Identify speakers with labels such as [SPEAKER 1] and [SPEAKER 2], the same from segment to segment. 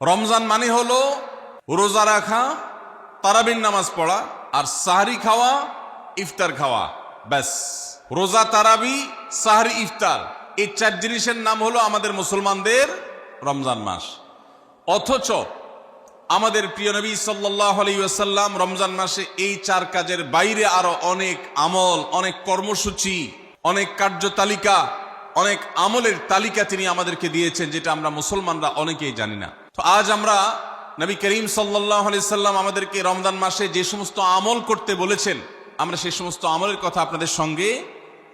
[SPEAKER 1] রমজান মানে হলো রোজা রাখা, তারাবির নামাজ পড়া, আর সাহরি খাওয়া, ইফতার খাওয়া, ব্যাস। রোজা, তারাবি, সাহরি, ইফতার, এই 4 জিনিসের নাম হলো আমাদের মুসলমানদের রমজান মাস। অথচ আমাদের প্রিয় নবী সাল্লাল্লাহু আলাইহি ওয়াসাল্লাম রমজান মাসে এই 4 কাজের বাইরে আরো অনেক আমল, অনেক কর্মসূচি, অনেক কার্যতালিকা, অনেক আমলের তালিকা তিনি আমাদেরকে দিয়েছেন, যেটা আমরা মুসলমানরা অনেকেই জানি না। তো আজ আমরা নবী করিম সাল্লাল্লাহু আলাইহি সাল্লাম আমাদেরকে রমজান মাসে যে সমস্ত আমল করতে বলেছেন, আমরা সেই সমস্ত আমলের কথা আপনাদের সঙ্গে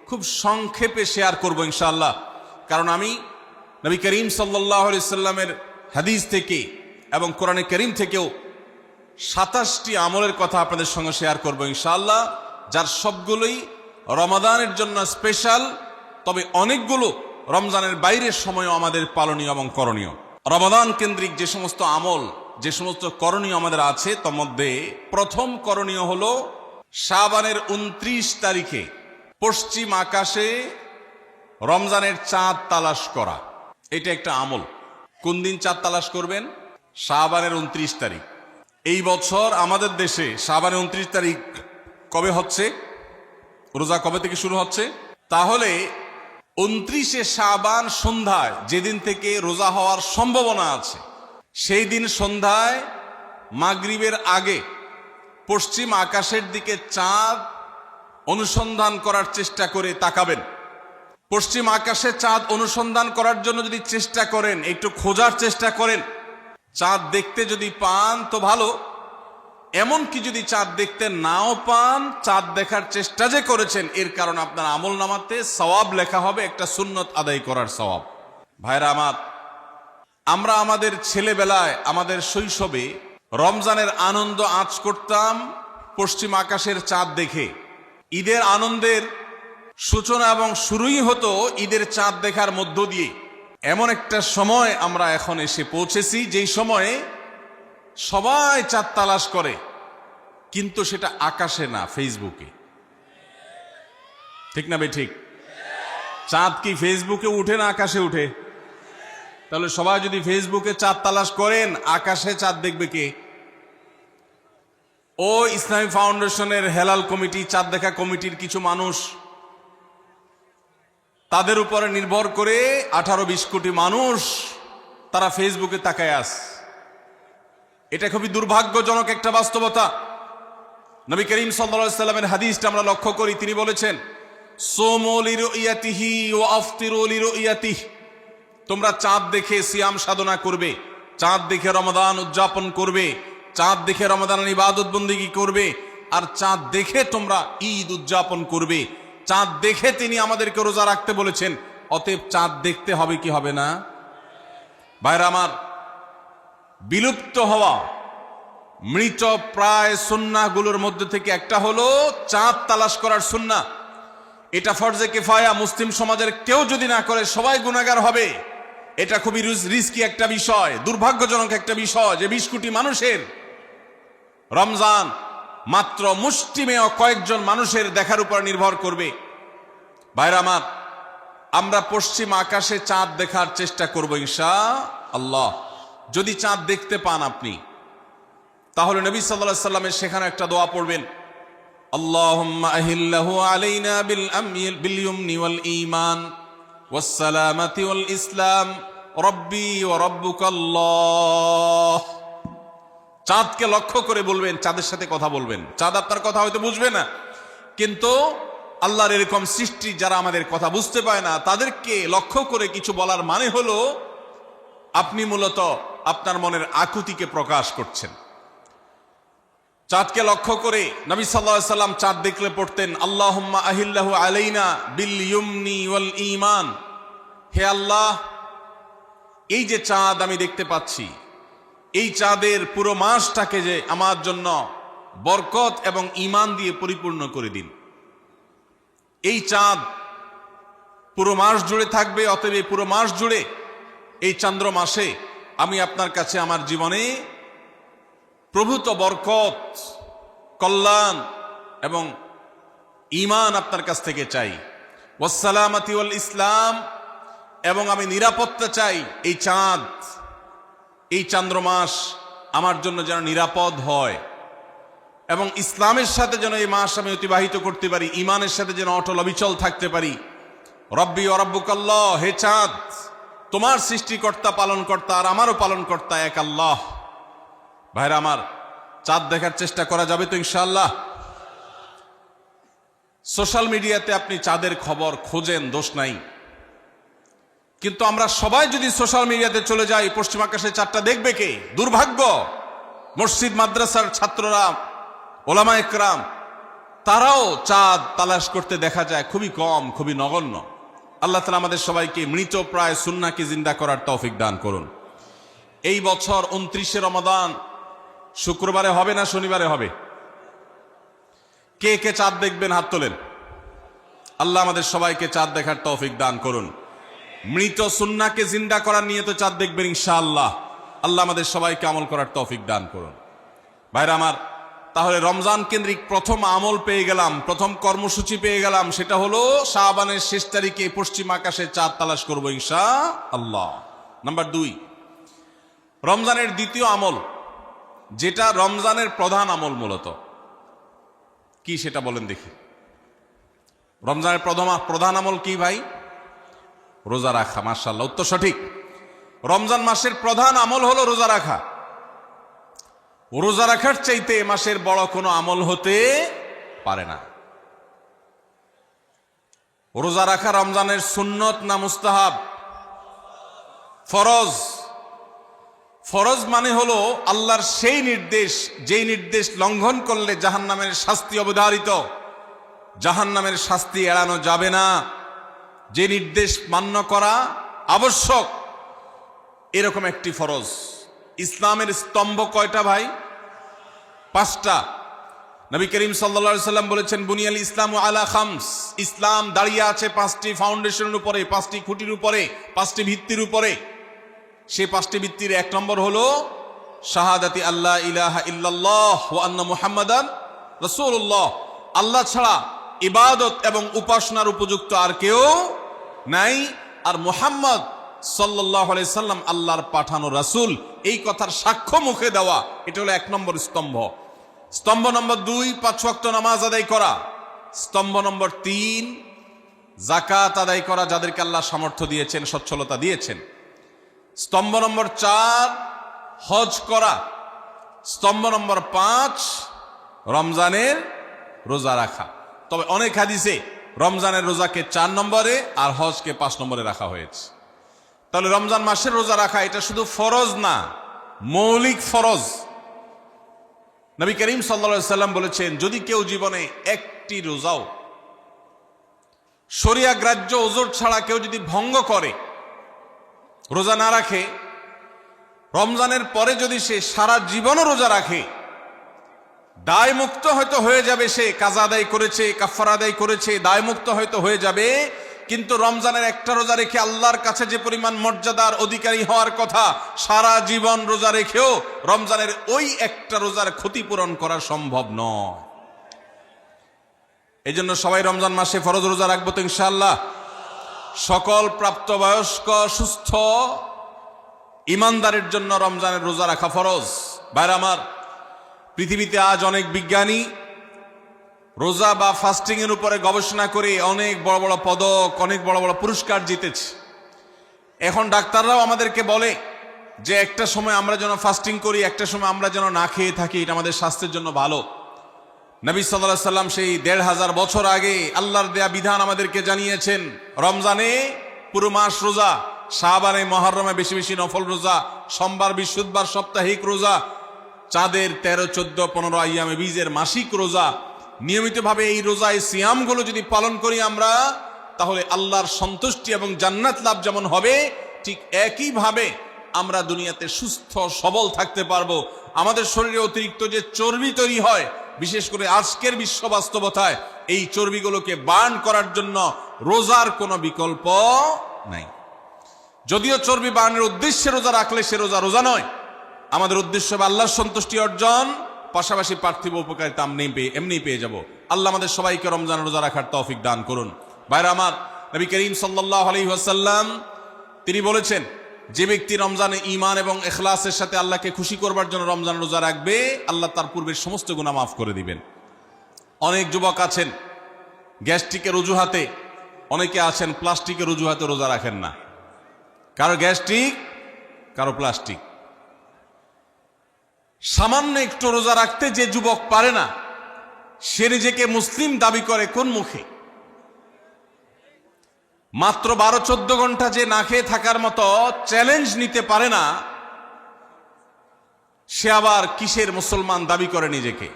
[SPEAKER 1] খুব সংক্ষেপে শেয়ার করব ইনশাআল্লাহ। কারণ আমি নবী করিম সাল্লাল্লাহু আলাইহি সাল্লামের হাদিস থেকে এবং কোরআনে করিম থেকেও 27টি আমলের কথা আপনাদের সঙ্গে শেয়ার করব ইনশাআল্লাহ, যার সবগুলোই রমাদানের জন্য স্পেশাল, তবে অনেকগুলো রমজানের বাইরের সময়ও আমাদের পালনীয় এবং করণীয়। রমাদান কেন্দ্রিক যে সমস্ত আমল, যে সমস্ত করণীয় আমাদের আছে, তার মধ্যে প্রথম করণীয় হলো শাবানের 29 তারিখে পশ্চিম আকাশে রমজানের চাঁদ তালাশ করা। এটা একটা আমল। কোন দিন চাঁদ তালাশ করবেন? শাবানের 29 তারিখ। এই বছর আমাদের দেশে শাবানের 29 তারিখ কবে হচ্ছে? রোজা কবে থেকে শুরু হচ্ছে? তাহলে 29শে শাবান সন্ধ্যায়, যেদিন থেকে রোজা হওয়ার সম্ভাবনা আছে, সেই দিন সন্ধ্যায় মাগরিবের আগে পশ্চিম আকাশের দিকে চাঁদ অনুসন্ধান করার চেষ্টা করে তাকাবেন। পশ্চিম আকাশে চাঁদ অনুসন্ধান করার জন্য যদি চেষ্টা করেন, একটু খোঁজার চেষ্টা করেন, চাঁদ দেখতে যদি পান তো ভালো, এমনকি যদি চাঁদ দেখতে নাও পান, চাঁদ দেখার চেষ্টা যে করেছেন এর কারণ আপনার আমল নামাতে সওয়াব লেখা হবে, একটা সুন্নত আদায় করার সওয়াব। ভাইরা আমার, আমরা আমাদের ছেলেবেলায়, আমাদের শৈশবে রমজানের আনন্দ আঁচ করতাম পশ্চিম আকাশের চাঁদ দেখে। ঈদের আনন্দের সূচনা এবং শুরুই হতো ঈদের চাঁদ দেখার মধ্য দিয়ে। এমন একটা সময় আমরা এখন এসে পৌঁছেছি, যেই সময়ে সবাই চাঁদ তালাশ করে, কিন্তু সেটা আকাশে না, ফেসবুকে। ঠিক না বে ঠিক? চাঁদ কি ফেসবুকে উঠে না আকাশে উঠে? তাহলে সবাই যদি ফেসবুকে চাঁদ তালাশ করেন, আকাশে চাঁদ দেখবে কে? ও ইসলামী ফাউন্ডেশনের হেলাল কমিটি, চাঁদ দেখা কমিটির কিছু মানুষ, তাদের উপরে নির্ভর করে 18-20 কোটি মানুষ তারা ফেসবুকে তাকায় আস। এটা খুবই দুর্ভাগ্যজনক একটা বাস্তবতা। নবী করিম সাল্লাল্লাহু আলাইহি সাল্লামের হাদিসটা আমরা লক্ষ্য করি, তিনি বলেছেন, সুমু লিরুইয়াতিহি ওয়া আফতিরু লিরুইয়াতিহি, তোমরা চাঁদ দেখে সিয়াম সাধনা করবে, চাঁদ দেখে রমাদান উদযাপন করবে, চাঁদ দেখে রমাদানের ইবাদত বন্দেগী করবে, আর চাঁদ দেখে তোমরা ঈদ উদযাপন করবে। চাঁদ দেখে তিনি আমাদেরকে রোজা রাখতে বলেছেন, অতএব চাঁদ দেখতে হবে কি হবে না? ভাইরা আমার, বিলুপ্ত হওয়া মৃত প্রায় সুন্নাহগুলোর মধ্যে থেকে একটা হলো চাঁদ তালাশ করার সুন্নাহ। এটা ফরজে কিফায়া, মুসলিম সমাজের কেউ যদি না করে সবাই গুনাহগার হবে। এটা খুবই রিস্কি একটা বিষয়, দুর্ভাগ্যজনক একটা বিষয় যে 20 কোটি মানুষের রমজান মাত্র মুষ্টিমেয় কয়েকজন মানুষের দেখার উপর নির্ভর করবে। ভাইরা আমার, আমরা পশ্চিম আকাশে চাঁদ দেখার চেষ্টা করব ইনশাআল্লাহ। যদি চাঁদ দেখতে পান আপনি, তাহলে নবী সাল্লাল্লাহু আলাইহি সাল্লামের সেখানে একটা দোয়া পড়বেন, আল্লাহুম্মা আহিল্লাহু আলাইনা বিল ইয়ুমনি ওয়াল ঈমান ওয়াস সালামাতি ওয়াল ইসলাম রব্বি ওয়া রাব্বুকাল্লাহ। চাঁদকে লক্ষ্য করে বলবেন, চাঁদের সাথে কথা বলবেন। চাঁদ আপনার কথা হয়তো বুঝবে না, কিন্তু আল্লাহর এরকম সৃষ্টি যারা আমাদের কথা বুঝতে পায় না, তাদেরকে লক্ষ্য করে কিছু বলার মানে হলো আপনি মূলত আপনার মনের আকুতিকে প্রকাশ করছেন। চাঁদকে লক্ষ্য করে নবী সাল্লাল্লাহু আলাইহি সাল্লাম চাঁদ দেখলে পড়তেন, আল্লাহুম্মা আহিল্লাহু আলাইনা বিল ইয়ুমনি ওয়াল ঈমান। হে আল্লাহ, এই যে চাঁদ আমি দেখতে পাচ্ছি, এই চাঁদের পুরো মাসটাকে যে আমার জন্য বরকত এবং ঈমান দিয়ে পরিপূর্ণ করে দিন। এই চাঁদ পুরো মাস জুড়ে থাকবে, অতএব পুরো মাস জুড়ে এই চন্দ্র মাসে আমি আপনার কাছে আমার জীবনে প্রভূত বরকত, কল্যাণ এবং ঈমান আপনার কাছ থেকে চাই। ওয়াস সালামাতি ওয়াল ইসলাম, এবং আমি নিরাপত্তা চাই এই চাঁদ এই চান্দ্র মাস আমার জন্য যেন নিরাপদ হয় এবং ইসলামের সাথে যেন এই মাস আমি অতিবাহিত করতে পারি, ইমানের সাথে যেন অটল অবিচল থাকতে পারি। রব্বি ও রব্বুকাল্লাহ, হে চাঁদ, তোমার সৃষ্টিকর্তা পালনকর্তা আর আমারও পালনকর্তা এক আল্লাহ। ভাইরা আমার, চাঁদ দেখার চেষ্টা করা যাবে তো ইনশাআল্লাহ? সোশ্যাল মিডিয়াতে আপনি চাঁদের খবর খোঁজেন, দোষ নাই, কিন্তু আমরা সবাই যদি সোশ্যাল মিডিয়াতে চলে যাই, পশ্চিম আকাশে চাঁদটা দেখবে কে? দুর্ভাগ্য। মসজিদ মাদ্রাসার ছাত্ররা, ওলামা একরাম, তারাও চাঁদ তালাশ করতে দেখা যায় খুবই কম, খুবই নগণ্য। আল্লাহ তাআলা আমাদের সবাইকে মৃত প্রায় সুন্নাহকে জিন্দা করার তৌফিক দান করুন। এই বছর 29শে রমাদান শুক্রবারে হবে না শনিবারে হবে? কে কে চাঁদ দেখবেন হাত তোলেন। আল্লাহ আমাদের সবাইকে চাঁদ দেখার তৌফিক দান করুন। মৃত সুন্নাহকে জিন্দা করার নিয়তে চাঁদ দেখবেন ইনশাআল্লাহ। আল্লাহ আমাদের সবাইকে আমল করার তৌফিক দান করুন। ভাইরা আমার, তাহলে রমজান কেন্দ্রিক প্রথম আমল পেয়ে গেলাম, প্রথম কর্মসূচি পেয়ে গেলাম, সেটা হলো শাবানের শেষ তারিখে পশ্চিম আকাশে চাঁদ তালাশ করব ইনশাআল্লাহ। নাম্বার 2, রমজানের দ্বিতীয় আমল, যেটা রমজানের প্রধান আমল মূলত কি সেটা বলেন দেখি। রমজানের প্রধান আমল কি ভাই? রোজা রাখা। মাশাআল্লাহ, উত্তর সঠিক। রমজান মাসের প্রধান আমল হলো রোজা রাখা। রোজা রাখার চাইতে এ মাসের বড় কোনো আমল হতে পারে না। রোজা রাখা রমজানের সুন্নত না মুস্তাহাব? ফরজ। ফরজ মানে হলো আল্লাহর সেই নির্দেশ, যেই নির্দেশ লঙ্ঘন করলে জাহান্নামের শাস্তি অবধারিত, জাহান্নামের শাস্তি এড়ানো যাবে না, যে নির্দেশ মান্য করা আবশ্যক, এরকম একটি ফরজ। ইসলামের স্তম্ভ কয়টা ভাই? 5টা। নবী করিম সাল্লাল্লাহু আলাইহি সাল্লাম বলেছেন, বুনিয়াল ইসলামু আলা খামস, ইসলাম দাঁড়িয়ে আছে 5টি ফাউন্ডেশনের উপরে, 5টি খুঁটির উপরে, 5টি ভিত্তির উপরে। সেই 5টি ভিত্তির 1 নম্বর হলো শাহাদাতি আল্লাহ ইলাহা ইল্লাল্লাহ ওয়া আন্না মুহাম্মাদান রাসূলুল্লাহ, আল্লাহ ছাড়া ইবাদত এবং উপাসনার উপযুক্ত আর কেউ নাই, আর মুহাম্মদ সাল্লাল্লাহু আলাইহি সাল্লাম আল্লাহর পাঠানো রাসূল, এই কথার সাক্ষ্য মুখে দেওয়া, এটা হলো 1 নম্বর স্তম্ভ। স্তম্ভ নম্বর 2, 5 ওয়াক্ত নামাজ আদায় করা। স্তম্ভ নম্বর 3, যাকাত আদায় করা, যাদেরকে আল্লাহ সামর্থ্য দিয়েছেন, সচ্ছলতা দিয়েছেন। স্তম্ভ নম্বর 4, হজ করা। স্তম্ভ নম্বর 5, রমজানের রোজা রাখা। তবে অনেক হাদিসে রমজানের রোজাকে 4 নম্বরে আর হজকে 5 নম্বরে রাখা হয়েছে। তাহলে রমজান মাসের রোজা রাখা এটা শুধু ফরজ না, মৌলিক ফরজ। নবী করিম সাল্লাল্লাহু আলাইহি সাল্লাম বলেছেন, যদি কেউ জীবনে একটি রোজাও শরিয়া গ্রাহ্য ওজর ছাড়া কেউ যদি ভঙ্গ করে, রোজা না রাখে, রমজানের পরে যদি সে সারা জীবনও রোজা রাখে, দায় মুক্ত হয়তো হয়ে যাবে, সে কাজা আদায় করেছে, কাফারা আদায় করেছে, দায় মুক্ত হয়তো হয়ে যাবে, কিন্তু রমজানের একটা রোজা রেখে আল্লাহর কাছে যে পরিমাণ মর্যাদার অধিকারী হওয়ার কথা, সারা জীবন রোজা রেখেও রমজানের ওই একটা রোজার ক্ষতিপূরণ করা সম্ভব নয়। এই জন্য সবাই রমজান মাসে ফরজ রোজা রাখবো তো ইনশাআল্লাহ। সকল প্রাপ্তবয়স্ক সুস্থ ইমানদারের জন্য রমজানের রোজা রাখা ফরজ। ভাইরা আমার, পৃথিবীতে আজ অনেক বিজ্ঞানী রোজা বা ফাস্টিং এর উপরে গবেষণা করে অনেক বড় বড় পদক, অনেক বড় বড় পুরস্কার জিতেছে। এখন ডাক্তাররাও আমাদেরকে বলে যে একটা সময় আমরা যেন ফাস্টিং করি, একটা সময় আমরা যেন না খেয়ে থাকি, এটা আমাদের স্বাস্থ্যের জন্য ভালো। নবী সাল্লাল্লাহু আলাইহি সাল্লাম সেই 1500 বছর আগে আল্লাহর দেয়া বিধান আমাদেরকে জানিয়েছেন। রমজানে পুরো মাস রোজা, শাবানে মুহররমে বেশি বেশি নফল রোজা, সোমবার বৃহস্পতিবার সাপ্তাহিক রোজা, চাঁদের 13, 14, 15 আইয়ামে বীজের মাসিক রোজা। নিয়মিতভাবে এই রোজা, এই সিয়ামগুলো যদি পালন করি আমরা, তাহলে আল্লাহর সন্তুষ্টি এবং জান্নাত লাভ যেমন হবে, ঠিক একইভাবে আমরা দুনিয়াতে সুস্থ সবল থাকতে পারবো। আমাদের শরীরে অতিরিক্ত যে চর্বি তৈরি হয়, বিশেষ করে আজকের বিশ্ব বাস্তবতায়, এই চর্বিগুলোকে বার্ন করার জন্য রোজার কোনো বিকল্প নাই। যদিও চর্বি বার্নের উদ্দেশ্যে রোজা রাখলে সে রোজা রোজা নয়। আমাদের উদ্দেশ্য হবে আল্লাহর সন্তুষ্টি অর্জন, পাশাপাশি পার্থিব উপকারিতা এমনি পেয়ে যাব। আল্লাহ আমাদের সবাইকে রমজান রোজা রাখার তৌফিক দান করুন। ভাইরা আমার, নবী করিম সাল্লাল্লাহু আলাইহি ওয়াসাল্লাম তিনি বলেছেন, যে ব্যক্তি রমজানে ঈমান এবং ইখলাসের সাথে আল্লাহকে খুশি করবার জন্য রমজান রোজা রাখবে, আল্লাহ তার পূর্বের সমস্ত গুনাহ মাফ করে দিবেন। অনেক যুবক আছেন গ্যাস্ট্রিকের অজুহাতে, অনেকে আছেন প্লাস্টিকের অজুহাতে রোজা রাখেন না। কারো গ্যাস্ট্রিক, কারো প্লাস্টিক। সামান্য একটু রোজা রাখতে যে যুবক পারে না, সে নিজেকে মুসলিম দাবি করে কোন মুখে? মাত্র 12-14 ঘন্টা যে না খেয়ে থাকার মতো চ্যালেঞ্জ নিতে পারে না, সে আবার কিসের মুসলমান দাবি করে নিজেকে?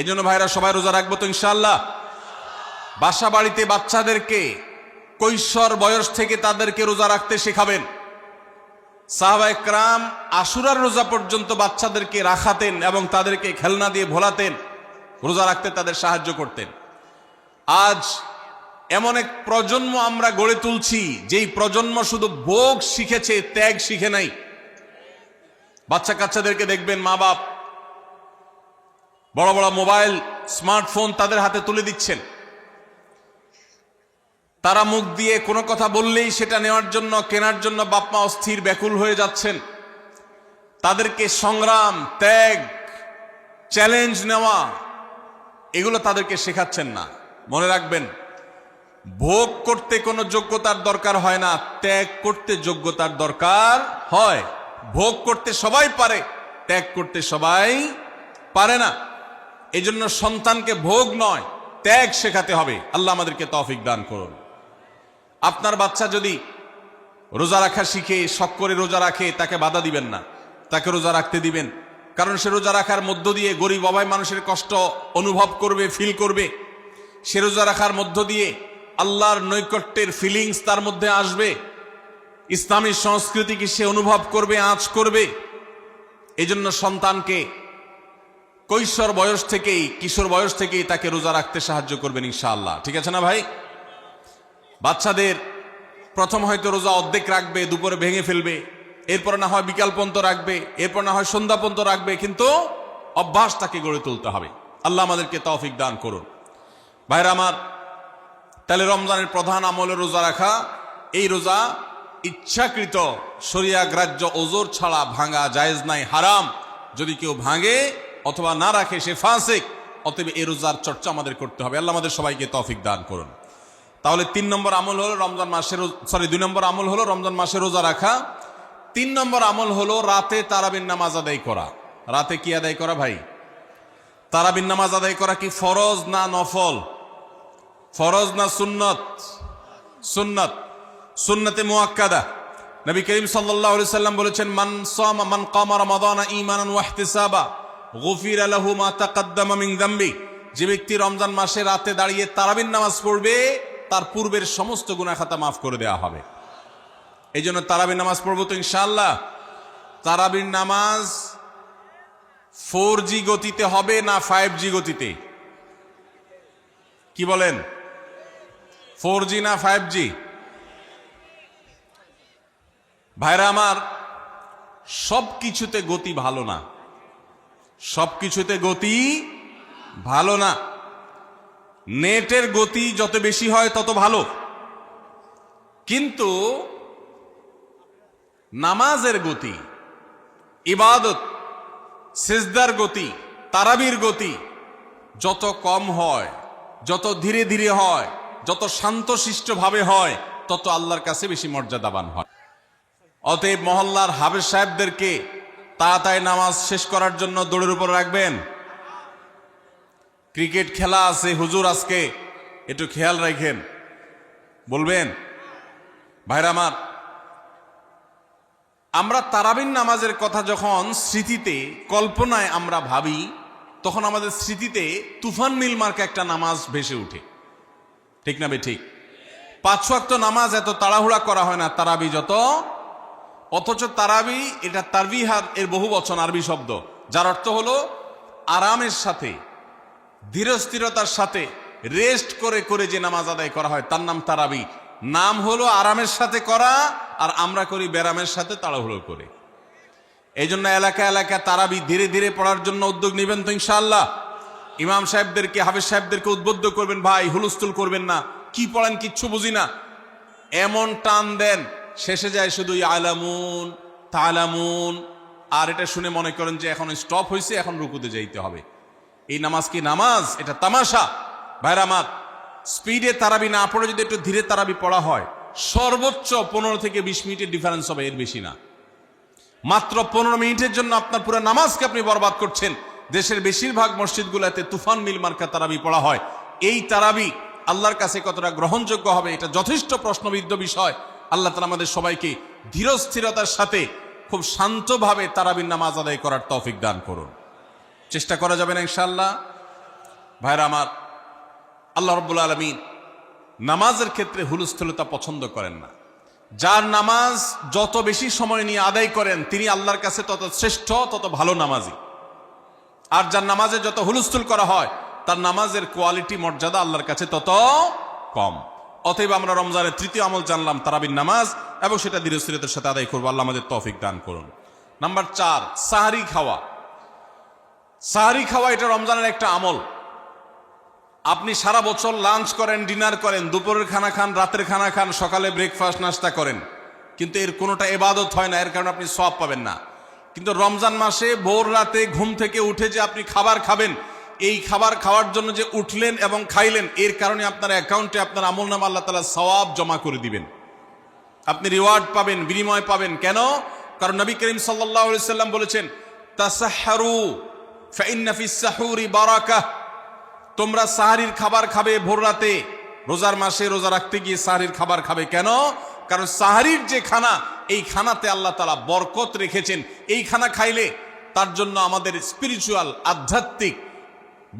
[SPEAKER 1] এই জন্য ভাইরা সবাই রোজা রাখবো তো ইনশাআল্লাহ। বাসা বাড়িতে বাচ্চাদেরকে কৈশোর বয়স থেকে তাদেরকে রোজা রাখতে শেখাবেন। সাহাবায়ে কেরাম আশুরার রোজা পর্যন্ত বাচ্চাদেরকে রাখাতেন এবং তাদেরকে খেলনা দিয়ে ভোলাতেন, রোজা রাখতে তাদের সাহায্য করতেন। আজ এমন এক প্রজন্ম আমরা গড়ে তুলছি, যেই প্রজন্ম শুধু ভোগ শিখেছে, ত্যাগ শিখে নাই। বাচ্চা কাচ্চাদেরকে দেখবেন মা বাপ বড় বড় মোবাইল, স্মার্টফোন তাদের হাতে তুলে দিচ্ছেন। তারা মুখ দিয়ে কোনো কথা বললেই সেটা নেওয়ার জন্য, কেনার জন্য বাপ মা অস্থির ব্যাকুল হয়ে যাচ্ছেন। তাদেরকে সংগ্রাম, ত্যাগ, চ্যালেঞ্জ নেওয়া, এগুলো তাদেরকে শেখাচ্ছেন না। মনে রাখবেন, ভোগ করতে কোনো যোগ্যতার দরকার হয় না, ত্যাগ করতে যোগ্যতার দরকার হয়। ভোগ করতে সবাই পারে, ত্যাগ করতে সবাই পারে না। এই জন্য সন্তানকে ভোগ নয়, ত্যাগ শেখাতে হবে। আল্লাহ আমাদেরকে তৌফিক দান করুন। আপনার বাচ্চা যদি রোজা রাখা শিখে, শখ করে রোজা রাখে, তাকে বাধা দিবেন না, তাকে রোজা রাখতে দিবেন। কারণ সে রোজা রাখার মধ্য দিয়ে গরিব অভাবী মানুষের কষ্ট অনুভব করবে, ফিল করবে। সে রোজা রাখার মধ্য দিয়ে আল্লাহর নৈকট্যের ফিলিংস তার মধ্যে আসবে, ইসলামী সংস্কৃতিকে সে অনুভব করবে, আঁচ করবে। এই জন্য সন্তানকে কৈশোর বয়স থেকেই, কিশোর বয়স থেকেই তাকে রোজা রাখতে সাহায্য করবেন ইনশাআল্লাহ। ঠিক আছে না ভাই? বাচ্চাদের প্রথম হয়তো রোজা অর্ধেক রাখবে, দুপুরে ভেঙে ফেলবে, এরপর না হয় বিকাল পর্যন্ত রাখবে, এরপর না হয় সন্ধ্যা পর্যন্ত রাখবে, কিন্তু অভ্যাস তাকে গড়ে তুলতে হবে। আল্লাহ আমাদেরকে তৌফিক দান করুন। ভাইরা আমার, তাহলে রমজানের প্রধান আমল রোজা রাখা। এই রোজা ইচ্ছাকৃত শরিয়া গ্রাহ্য ওজর ছাড়া ভাঙা জায়েজ নাই, হারাম। যদি কেউ ভাঙে অথবা না রাখে সে ফাসিক। অতএব এই রোজার চর্চা আমাদের করতে হবে। আল্লাহ আমাদের সবাইকে তৌফিক দান করুন। তাহলে 3 নম্বর আমল হলো রমজান মাসের, 2 নম্বর আমল হলো রমজান মাসে রোজা রাখা। 3 নম্বর আমল হলো রাতে তারাবির নামাজ আদায় করা। রাতে কি আদায় করা ভাই? তারাবির নামাজ আদায় করা কি ফরজ না নফল? ফরজ না সুন্নত? সুন্নত, সুন্নতে মুআক্কাদা। নবী করিম সাল্লাল্লাহু আলাইহি সাল্লাম বলেছেন, মান কামা রমাদানা ঈমানান ওয়া ইহতিসাবা গুফিরা লাহু মা তাকাদ্দামা মিন যামবি। যে ব্যক্তি রমজান মাসে রাতে দাঁড়িয়ে তারাবির নামাজ পড়বে, তার পূর্বের সমস্ত গুনাহ খাতা মাফ করে দেওয়া হবে। এই জন্য তারাবির নামাজ পড়বো তো ইনশাআল্লাহ। তারাবির নামাজ 4G গতিতে হবে না 5G গতিতে? কি বলেন? 4G না 5G? ভাইরা আমার, সব কিছুতে গতি ভালো না, সব কিছুতে গতি ভালো না। নেটের গতি যত বেশি হয় তত ভালো, কিন্তু নামাজের গতি, ইবাদত, সিজদার গতি, তারাবির গতি যত কম হয়, যত ধীরে ধীরে হয়, যত শান্তশিষ্টভাবে হয়, তত আল্লাহর কাছে বেশি মর্যাদাবান হয়। অতএব মহল্লার হাফেজ সাহেবদেরকে তাড়াতাড়ি নামাজ শেষ করার জন্য দৌড়ের উপর রাখবেন। ক্রিকেট খেলা আছে হুজুর, আজকে একটু খেয়াল রাখেন, বলবেন। ভাইরা আমার, আমরা তারাবির নামাজের কথা যখন স্মৃতিতে, কল্পনায় আমরা ভাবি, তখন আমাদের স্মৃতিতে তুফান মিল মার্কা একটা নামাজ ভেসে উঠে। ঠিক না বে ঠিক? 5 ওয়াক্ত নামাজ এত তাড়াহুড়া করা হয় না তারাবি যত। অথচ তারাবি এটা তারবিহার এর বহু বচন, আরবি শব্দ, যার অর্থ হলো আরামের সাথে, ধীরস্থিরতার সাথে, রেস্ট করে করে যে নামাজ আদায় করা হয় তার নাম তারাবি। নাম হলো আরামের সাথে করা, আর আমরা করি ব্যারামের সাথে, তাড়াহুড়ো করে। এই জন্য এলাকা এলাকা তারাবি ধীরে ধীরে পড়ার জন্য উদ্যোগ নেবেন তো ইনশাআল্লাহ। ইমাম সাহেবদেরকে, হাফেজ সাহেবদেরকে উদ্বুদ্ধ করবেন, ভাই হুলস্থুল করবেন না, কি পড়েন কিচ্ছু বুঝি না, এমন টান দেন শেষে যায় শুধু ইয়ালামুন তালামুন, আর এটা শুনে মনে করেন যে এখন স্টপ হয়েছে, এখন রুকুতে যাইতে হবে। এই নামাজ কি নামাজ? এটা তামাশা। ভাইরা আমার, স্পিডে তারাবি না পড়ে যদি একটু ধীরে তারাবি পড়া হয়, সর্বোচ্চ 15 থেকে 20 মিনিটের ডিফারেন্স হবে, এর বেশি না। মাত্র 15 মিনিটের জন্য আপনার পুরো নামাজকে আপনি বরবাদ করছেন। দেশের বেশিরভাগ মসজিদগুলোতে তুফান মিল মার্কা তারাবি পড়া হয়। এই তারাবি আল্লাহর কাছে কতটা গ্রহণযোগ্য হবে, এটা যথেষ্ট প্রশ্নবিদ্ধ বিষয়। আল্লাহ তাআলা আমাদের সবাইকে ধীরস্থিরতার সাথে খুব শান্তভাবে তারাবির নামাজ আদায় করার তৌফিক দান করুন। চেষ্টা করা যাবে না ইনশাআল্লাহ? ভাইরা আমার, আল্লাহ রাব্বুল আলামিন নামাজের ক্ষেত্রে হুলস্থুলতা পছন্দ করেন না। যার নামাজ যত বেশি সময় নিয়ে আদায় করেন তিনি আল্লাহর কাছে তত শ্রেষ্ঠ, তত ভালো নামাজি। আর যার নামাজে যত হুলস্থুল করা হয় তার নামাজের কোয়ালিটি মর্যাদা আল্লাহর কাছে তত কম। অতএব আমরা রমজানের তৃতীয় আমল জানলাম তারাবির নামাজ, এবং সেটা ধীরস্থিরতার সাথে আদায় করবো। আল্লাহ আমাদের তৌফিক দান করুন। নাম্বার 4, সাহরি খাওয়া। সাহরি খাওয়া এটা রমজানের একটা আমল। আপনি সারা বছর লাঞ্চ করেন, ডিনার করেন, দুপুরের খানা খান, রাতের খানা খান, সকালে ব্রেকফাস্ট নাস্তা করেন, কিন্তু এর কোনোটা ইবাদত হয় না, এর কারণে আপনি সওয়াব পাবেন না। কিন্তু রমজান মাসে ভোর রাতে ঘুম থেকে উঠে যে আপনি খাবার খাবেন, এই খাবার খাওয়ার জন্য যে উঠলেন এবং খাইলেন, এর কারণে আপনার অ্যাকাউন্টে আপনার আমলনামা আল্লাহ তাআলা সওয়াব জমা করে দিবেন। আপনি রিওয়ার্ড পাবেন, বিনিময় পাবেন। কেন? কারণ নবী করিম সাল্লাল্লাহু আলাইহি সাল্লাম বলেছেন, তাসাহহারু ফাইন্না ফিস সাহুরি বারাকাহ। তোমরা সাহরির খাবার খাবে ভোর রাতে। রোজার মাসে রোজা রাখতে গিয়ে সাহরির খাবার খাবে কেন? কারণ সাহরির যে খানা, এই খানাতে আল্লাহ তাআলা বরকত রেখেছেন। এই খানা খাইলে তার জন্য আমাদের স্পিরিচুয়াল, আধ্যাত্মিক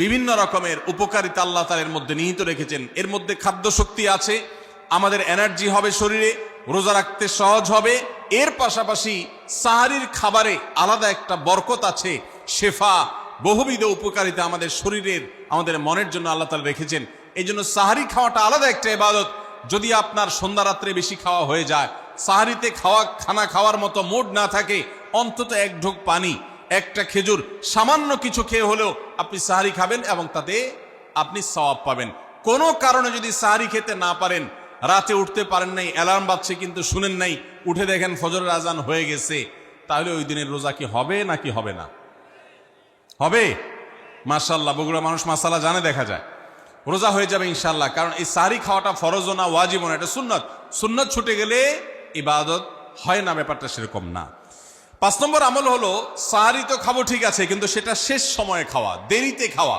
[SPEAKER 1] বিভিন্ন রকমের উপকারিতা আল্লাহ তাআলা এর মধ্যে নিহিত রেখেছেন। এর মধ্যে খাদ্য শক্তি আছে, আমাদের এনার্জি হবে শরীরে, রোজা রাখতে সহজ হবে। এর পাশাপাশি সাহরির খাবারে আলাদা একটা বরকত আছে, শেফা, বহুবিধ উপকারিতা আমাদের শরীরের, আমাদের মনের জন্য আল্লাহ তাআলা রেখেছেন। এই জন্য সাহরি খাওয়াটা আলাদা একটা ইবাদত। যদি আপনার সন্ধ্যা রাত্রে বেশি খাওয়া হয়ে যায়, সাহরিতে খানা খাওয়ার মতো মুড না থাকে, অন্তত এক ঢোক পানি, একটা খেজুর, সামান্য কিছু খেয়ে হলেও আপনি সাহরি খাবেন এবং তাতে আপনি সওয়াব পাবেন। কোনো কারণে যদি সাহরি খেতে না পারেন, রাতে উঠতে পারেন নাই, অ্যালার্ম বাজছে কিন্তু শুনেন নাই, উঠে দেখেন ফজরের আজান হয়ে গেছে, তাহলে ওই দিনের রোজা কি হবে নাকি হবে না? হবে। মাশাআল্লাহ, বগুড়া মানুষ মাসালা জানে, দেখা যায় রোজা হয়ে যাবে ইনশাআল্লাহ। কারণ এই সাহরি খাওয়াটা ফরজও না, ওয়াজিবও না, এটা সুন্নত। সুন্নত ছুটে গেলে ইবাদত হয় না, ব্যাপারটা সেরকম না। 5 নম্বর আমল হলো, সাহরি তো খাবো ঠিক আছে, কিন্তু সেটা শেষ সময়ে খাওয়া, দেরিতে খাওয়া।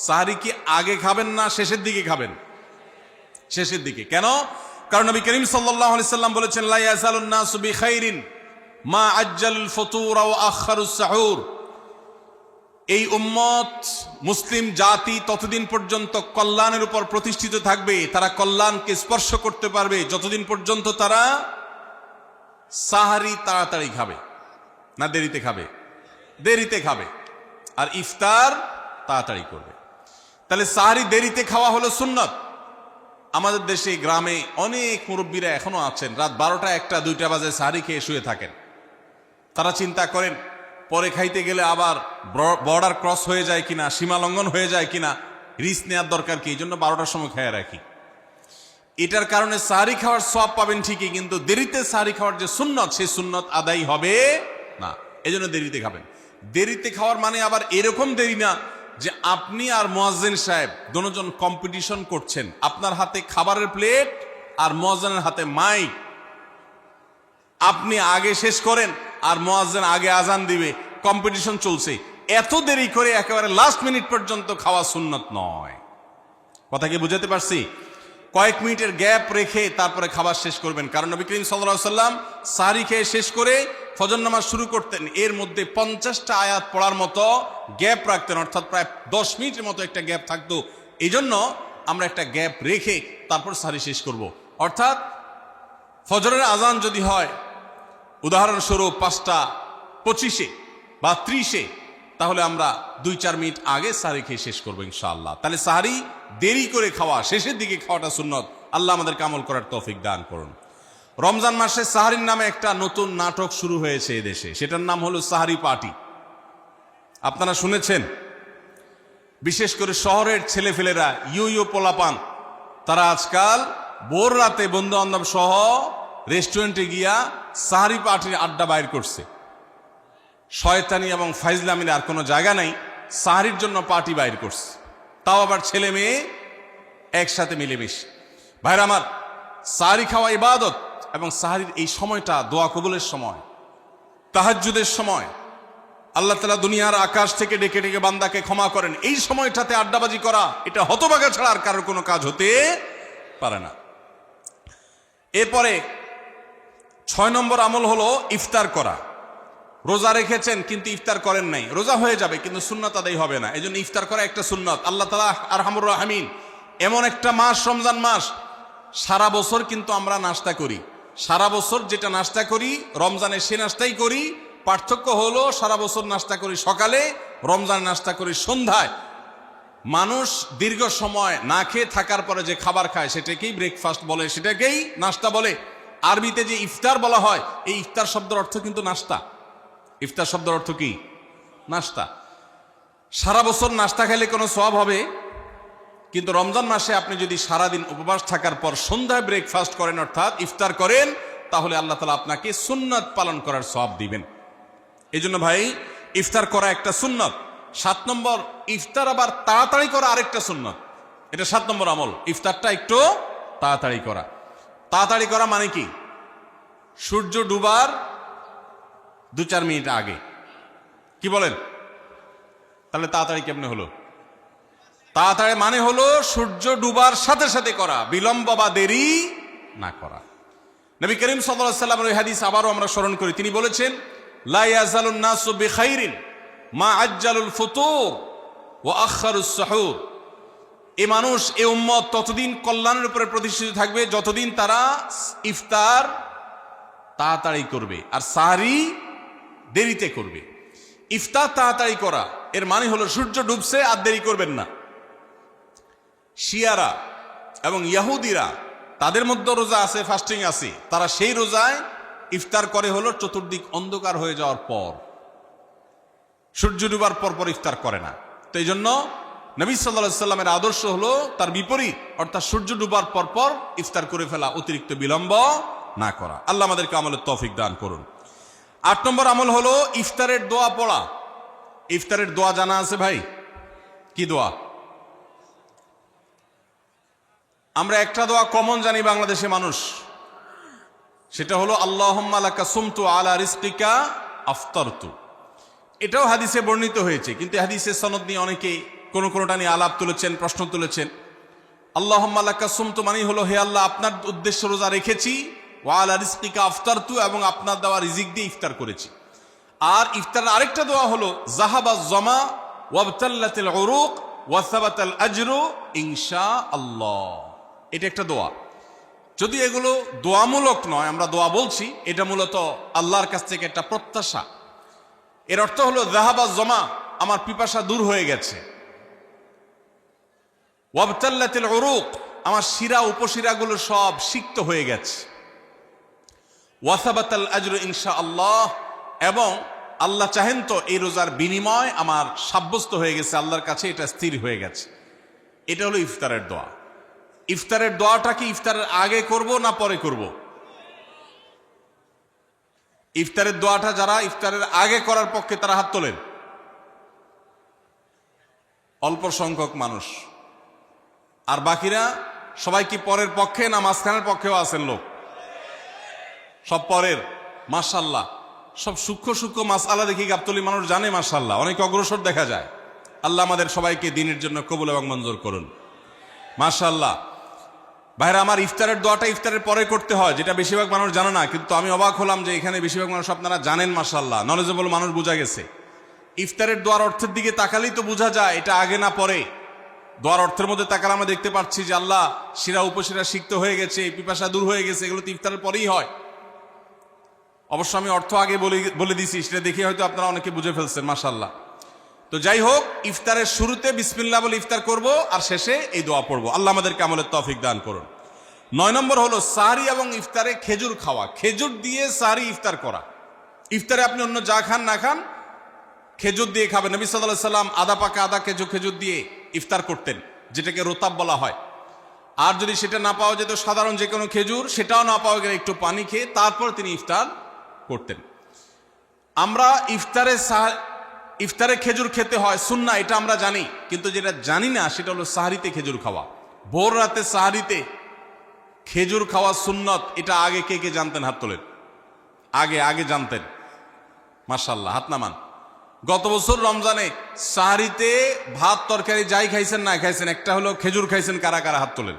[SPEAKER 1] সাহরি কি আগে খাবেন না শেষের দিকে খাবেন? শেষের দিকে। কেন? কারণ নবী করিম সাল্লাল্লাহু আলাইহি সাল্লাম বলেছেন, লা ইয়াজালুন নাসু বিখাইরিন মা আজ্জালুল ফুতুর ওয়া আখারুস সাহুর। এই উম্মত, মুসলিম জাতি ততদিন পর্যন্ত কল্যাণের উপর প্রতিষ্ঠিত থাকবে, তারা কল্যাণকে স্পর্শ করতে পারবে যতদিন পর্যন্ত তারা সাহরি তাড়াতাড়ি খাবে, না দেরিতে খাবে? দেরিতে খাবে। আর ইফতার তাড়াতাড়ি করবে। তাহলে সাহরি দেরিতে খাওয়া হলো সুন্নত। আমাদের দেশে গ্রামে অনেক মুরব্বীরা এখনো আছেন, রাত 12টা, 1টা, 2টা বাজে সাহরি খেয়ে শুয়ে থাকেন। তারা চিন্তা করেন পরে খাইতে গেলে আবার বর্ডার ক্রস হয়ে যায় কিনা, সীমা লঙ্ঘন হয়ে যায় কিনা, রিস্ক নেওয়ার দরকার কি, এই জন্য 12টার সময় খেয়ে রাখি। এটার কারণে সাহরি খাওয়ার সওয়াব পাবেন ঠিকই, কিন্তু দেরিতে সাহরি খাওয়ার যে সুন্নত, সেই সুন্নত আদায় হবে না। এই জন্য দেরিতে খাবেন। দেরিতে খাওয়ার মানে আবার এরকম দেরি না যে আপনি আর মুয়াজ্জিন সাহেব দুজন কম্পিটিশন করছেন, আপনার হাতে খাবারের প্লেট আর মুয়াজ্জিনের হাতে মাইক, আপনি আগে শেষ করেন আর মুয়াজ্জিন আগে আজান দিবে, কম্পিটিশন চলছে। এত দেরি করে একেবারে লাস্ট মিনিট পর্যন্ত খাওয়া সুন্নত নয়। কথা কি বুঝাতে পারছি? কয়েক মিনিটের গ্যাপ রেখে তারপরে খাবার শেষ করবেন। কারণ নবী করিম সাল্লাল্লাহু আলাইহি সাল্লাম সাহরি খেয়ে শেষ করে ফজর নামাজ শুরু করতেন, এর মধ্যে 50টা আয়াত পড়ার মতো গ্যাপ রাখতেন, অর্থাৎ প্রায় 10 মিনিটের মতো একটা গ্যাপ থাকতো। এই জন্য আমরা একটা গ্যাপ রেখে তারপর সাহরি শেষ করব। অর্থাৎ ফজরের আজান যদি হয় উদাহরণস্বরূপ 5টা 25-এ বা 30-এ, তাহলে আমরা 2-4 মিনিট আগে সাহরি খেয়ে শেষ করবো ইনশাআল্লাহ। তাহলে সাহরি দেরি করে খাওয়া, শেষের দিকে খাওয়াটা সুন্নত। আল্লাহ আমাদেরকে আমল করার তৌফিক দান করুন। রমজান মাসে সাহরির নামে একটা নতুন নাটক শুরু হয়েছে এদেশে, সেটার নাম হলো সাহরি পার্টি। আপনারা শুনেছেন? বিশেষ করে শহরের ছেলেফেলেরা, ইউ পোলাপান, তারা আজকাল ভোর রাতে বন্ধু বান্ধব সহ রেস্টুরেন্টে গিয়া সাহারি পার্টির আড্ডা বাইর করছে। শয়তানি এবং ফাইজলামির আর কোনো জায়গা নাই, সাহারির জন্য পার্টি বাইর করছে, তাও আবার ছেলে মেয়ে একসাথে মিলেমিশে। ভাইরা আমার, সাহারি খাওয়া ইবাদত, এবং সাহারির এই সময়টা দোয়া কবুলের সময়, তাহাজ্জুদের সময়। আল্লাহ তাআলা দুনিয়ার আকাশ থেকে ডেকে ডেকে বান্দাকে ক্ষমা করেন। এই সময়টাতে আড্ডাবাজি করা, এটা হতভাগা ছাড়া আর কারোর কোনো কাজ হতে পারে না। এরপরে 6 নম্বর আমল হলো ইফতার করা। রোজা রেখেছেন কিন্তু ইফতার করেন নাই, রোজা হয়ে যাবে কিন্তু সুন্নাত আদায় হবে না, এই জন্য ইফতার করা একটা সুন্নাত। আল্লাহ তাআলা আরহামুর রাহিমিন, এমন একটা মাস রমজান মাস, সারা বছর কিন্তু আমরা নাস্তা করি, সারা বছর যেটা নাস্তা করি রমজানে সে নাস্তাই করি। পার্থক্য হলো সারা বছর নাস্তা করি সকালে, রমজান নাস্তা করি সন্ধ্যায়। মানুষ দীর্ঘ সময় না খেয়ে থাকার পরে যে খাবার খায় সেটাকেই ব্রেকফাস্ট বলে, সেটাকেই নাস্তা বলে। আরবিতে যে ইফতার বলা হয়, এই ইফতার শব্দের অর্থ কিন্তু নাস্তা। ইফতার শব্দের অর্থ কি? নাস্তা। সারা বছর নাস্তা খেলে কোনো সওয়াব হবে, কিন্তু রমজান মাসে আপনি যদি সারাদিন উপবাস থাকার পর সন্ধ্যায় ব্রেকফাস্ট করেন, অর্থাৎ ইফতার করেন, তাহলে আল্লাহ তাআলা আপনাকে সুন্নাত পালন করার সওয়াব দিবেন। এই জন্য ভাই, ইফতার করা একটা সুন্নাত। 7 নম্বর, ইফতার আবার তাড়াতাড়ি করা আরেকটা সুন্নাত। এটা 7 নম্বর আমল, ইফতারটা একটু তাড়াতাড়ি করা। তাড়াতাড়ি করা মানে কি? সূর্য ডুবার 2-4 মিনিট আগে। কি বলেন? তাহলে তাড়াতাড়ি কেমনে হলো? তাড়াতাড়ি মানে হলো সূর্য ডুবার সাথে সাথে করা, বিলম্ব বা দেরি না করা। নবী করিম সাল্লাল্লাহু আলাইহি ওয়াসাল্লামের ওই হাদিস আবারও আমরা স্মরণ করি। তিনি বলেছেন, লা ইয়াজালুন নাসু বিখাইরিন মা আজ্জালুল ফুতুর ওয়া আখারুস সুহুর। এই মানুষ, এই উম্মত ততদিন কল্যাণের উপরে প্রতিষ্ঠিত থাকবে যতদিন তারা ইফতার তাড়াতাড়ি করবে আর সাহরি দেরিতে করবে। ইফতার তাড়াতাড়ি করা এর মানে হলো সূর্য ডুবছে আর দেরি করবেন না। শিয়ারা এবং ইহুদিরা, তাদের মধ্যে রোজা আছে, ফাস্টিং আছে, তারা সেই রোজায় ইফতার করে হলো চতুর্দিক অন্ধকার হয়ে যাওয়ার পর, সূর্য ডুবার পর পর ইফতার করে না। তো এই জন্য নবী সাল্লাল্লাহু আলাইহি সাল্লামের আদর্শ হলো তার বিপরীত, অর্থাৎ সূর্য ডুবার পর পর ইফতার করে ফেলা, অতিরিক্ত বিলম্ব না করা। আল্লাহ আমাদেরকে আমলের তৌফিক দান করুন। 8 নম্বর আমল হলো ইফতারের দোয়া পড়া। ইফতারের দোয়া জানা আছে ভাই? কি দোয়া? আমরা একটা দোয়া কমন জানি বাংলাদেশে মানুষ, সেটা হলো আল্লাহুম্মা লাকা সুমতু আলা রিজকিকা আফতারতু। এটাও হাদিসে বর্ণিত হয়েছে, কিন্তু হাদিসের সনদ নিয়ে অনেকে কোনটা নিয়ে আলাপ তুলেছেন, প্রশ্ন তুলেছেন। আল্লাহুম্মা লাকা সুমতু মানে হলো, হে আল্লাহ, আপনার উদ্দেশ্যে রোজা রেখেছি, ওয়া আলা রিজকিকা আফতারতু, এবং আপনার দেওয়া রিজিক দিয়ে ইফতার করেছি। আর ইফতারের আরেকটা দোয়া হলো যাহাবাজ জামা ওয়াবতাল্লাতিল উরুক ওয়া সাবাতাল আজরু ইনশাআল্লাহ। এটা একটা দোয়া। যদি এগুলো দোয়ামূলক নয়, আমরা দোয়া বলছি, এটা মূলত আল্লাহর কাছ থেকে একটা প্রত্যাশা। এর অর্থ হলো যাহাবাজ জামা, আমার পিপাসা দূর হয়ে গেছে, ওয়াবতাল্লাতিল উরুক, আমার শিরা উপশিরাগুলো সব সিক্ত হয়ে গেছে, ওয়া সাবাতাল আজরু ইনশাআল্লাহ, এবং আল্লাহ চাহেন তো এই রোজার বিনিময় আমার সাব্যস্ত হয়ে গেছে, আল্লাহর কাছে এটা স্থির হয়ে গেছে। এটা হলো ইফতারের দোয়া। ইফতারের দোয়াটা কি ইফতারের আগে করব না পরে করব? ইফতারের দোয়াটা যারা ইফতারের আগে করার পক্ষে তারা হাত তোলেন। অল্প সংখ্যক মানুষ। আর বাকিরা সবাই কি পরের পক্ষে না মাঝখানের পক্ষেও আছেন লোক? সব পরের। মাশাআল্লাহ, সব সূক্ষ্ম সূক্ষ্ম মাসআলা দেখি গাবতলী মানুষ জানে, মাশাআল্লাহ, অনেক অগ্রসর দেখা যায়। আল্লাহ আমাদের সবাইকে দ্বীনের জন্য কবুল এবং মঞ্জুর করুন, মাশাআল্লাহ। ভাইরা আমার, ইফতারের দোয়াটা ইফতারের পরে করতে হয়, যেটা বেশিরভাগ মানুষ জানে না, কিন্তু আমি অবাক হলাম যে এখানে বেশিরভাগ মানুষ আপনারা জানেন, মাশাআল্লাহ, নলেজেবল মানুষ, বোঝা গেছে। ইফতারের দোয়ার অর্থের দিকে তাকালেই তো বোঝা যায় এটা আগে না পরে। দোয়ার অর্থের মধ্যে তাকালে আমরা দেখতে পাচ্ছি যে আল্লাহ শিরা উপশিরা সিক্ত হয়ে গেছে, পিপাসা দূর হয়ে গেছে, এগুলো তো ইফতারের পরেই হয়। অবশ্য আমি অর্থ আগে বলে দিছি, সেটা দেখে হয়তো আপনারা অনেকে বুঝে ফেলছেন, মাশাআল্লাহ। তো যাই হোক, ইফতারের শুরুতে বিসমিল্লাহ বলে ইফতার করব, আর শেষে এই দোয়া পড়বো। আল্লাহ আমাদেরকে আমলের তৌফিক দান করুন। 9 নম্বর হলো সাহরি এবং ইফতারে খেজুর খাওয়া। খেজুর দিয়ে সাহরি ইফতার করা। ইফতারে আপনি অন্য যা খান না খান, খেজুর দিয়ে খাবেন। নবী সাল্লাল্লাহু আলাইহি সাল্লাম আদা পাকা আদা খেজুর দিয়ে ইফতার করতেন, যেটাকে রোতাব বলা হয়। আর যদি সেটা না পাওয়া যেত সাধারণ যে কোনো খেজুর, সেটাও না পাওয়া গেলে একটু পানি খেয়ে তারপর তিনি ইফতার করতেন। আমরা ইফতারে খেজুর খেতে হয় সুন্নাহ, এটা আমরা জানি, কিন্তু যেটা জানি না সেটা হলো সাহারিতে খেজুর খাওয়া। ভোর রাতে সাহারিতে খেজুর খাওয়া সুন্নত, এটা আগে কে কে জানতেন? হাত তোলেন। আগে জানতেন? মাশাআল্লাহ, হাত নামান। গত বছর রমজানে সাহারিতে ভাত তরকারি যাই খাইছেন না খাইছেন, একটা হলো খেজুর খাইছেন, কারা কারা হাত তোলেন?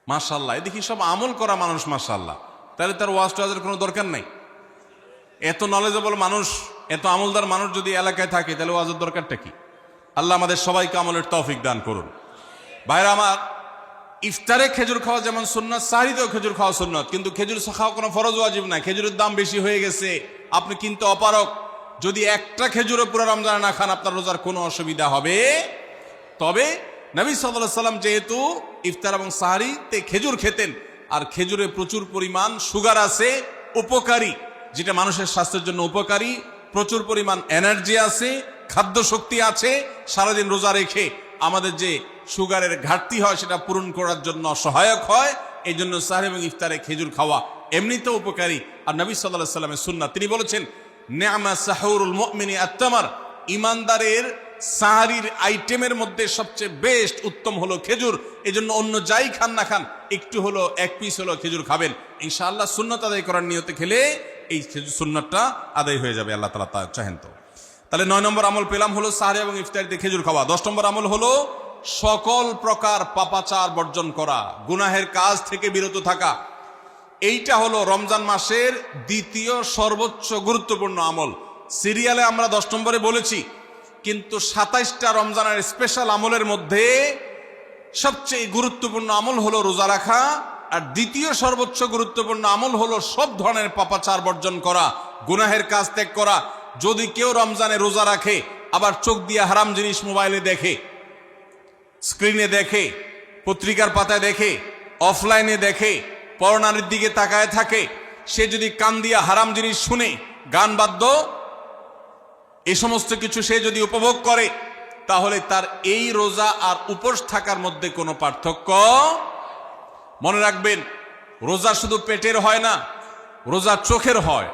[SPEAKER 1] মাশাআল্লাহ, এদিকে সব আমল করা মানুষ, মাশাআল্লাহ। তাহলে তার ওয়াজ টোয়াজের কোনো দরকার নাই। এত নলেজেবল মানুষ, এত আমলদার মানুষ যদি এলাকায় থাকে, তাহলে ওয়াজের দরকারটা কি? আল্লাহ আমাদের সবাইকে আমলের তৌফিক দান করুন। ভাইরা আমার, ইফতারে খেজুর খাওয়া যেমন সুন্নাত, সাহরিতেও খেজুর খাওয়া সুন্নাত, কিন্তু খেজুর খাওয়া কোনো ফরজ ওয়াজিব না। খেজুরের দাম বেশি হয়ে গেছে, আপনি কিনতে অপারক। যদি একটা খেজুরও পুরো রমজানে না খান, আপনার রোজার কোনো অসুবিধা হবে। তবে নবী সাল্লাল্লাহু আলাইহি ওয়াসাল্লাম যেহেতু ইফতার এবং সাহরিতে খেজুর খেতেন, আর খেজুরে প্রচুর পরিমাণ সুগার আছে, উপকারী, যেটা মানুষের স্বাস্থ্যের জন্য উপকারী, প্রচুর পরিমাণ এনার্জি আছে, খাদ্য শক্তি আছে, সারাদিন রোজা রেখে আমাদের যে সুগারের ঘাটতি হয় সেটা পূরণ করার জন্য সহায়ক হয়। এই জন্য সাহরি এবং ইফতারে খেজুর খাওয়া এমনিতেও উপকারী। আর নবী সাল্লাল্লাহু আলাইহি ওয়াসাল্লামের সুন্নাত, তিনি বলেছেন, নি'মা সাহুরুল মুমিনি আত-তামার, ইমানদারের সাহারির আইটেমের মধ্যে সবচেয়ে বেস্ট উত্তম হলো খেজুর। এই জন্য অন্য যাই খান না খান, একটু হলো, এক পিস হলো খেজুর খাবেন, ইনশাআল্লাহ সুন্নাত আদায় করার নিয়তে খেলে এই সুন্নাতটা আদায় হয়ে যাবে, আল্লাহ তাআলা তা চাহেন তো। তাহলে 9 নম্বর আমল পেলাম হলো সাহরি এবং ইফতারিতে খেজুর খাওয়া। 10 নম্বর আমল হলো সকল প্রকার পাপাচার বর্জন করা, গুনাহের কাজ থেকে বিরত থাকা। এইটা হলো রমজান মাসের দ্বিতীয় সর্বোচ্চ গুরুত্বপূর্ণ আমল। সিরিয়ালে আমরা 10 নম্বরে বলেছি, কিন্তু 27টা রমজানের স্পেশাল আমলের মধ্যে সবচেয়ে গুরুত্বপূর্ণ আমল হলো রোজা রাখা, আর দ্বিতীয় সর্বোচ্চ গুরুত্বপূর্ণ আমল হলো সব ধরনের পাপাচার বর্জন করা, গুনাহের কাজ ত্যাগ করা। যদি কেউ রমজানে রোজা রাখে, আবার চোখ দিয়ে হারাম জিনিস মোবাইলে দেখে, স্ক্রিনে দেখে, পত্রিকার পাতায় দেখে, অফলাইনে দেখে, পরনারীর দিকে তাকায় থাকে, সে যদি কান দিয়া হারাম জিনিস শুনে, গান বাদ্য, এই সমস্ত কিছু সে যদি উপভোগ করে, তাহলে তার এই রোজা আর উপোস থাকার মধ্যে কোনো পার্থক্য। মনে রাখবেন, রোজা শুধু পেটের হয় না, রোজা চোখের হয়,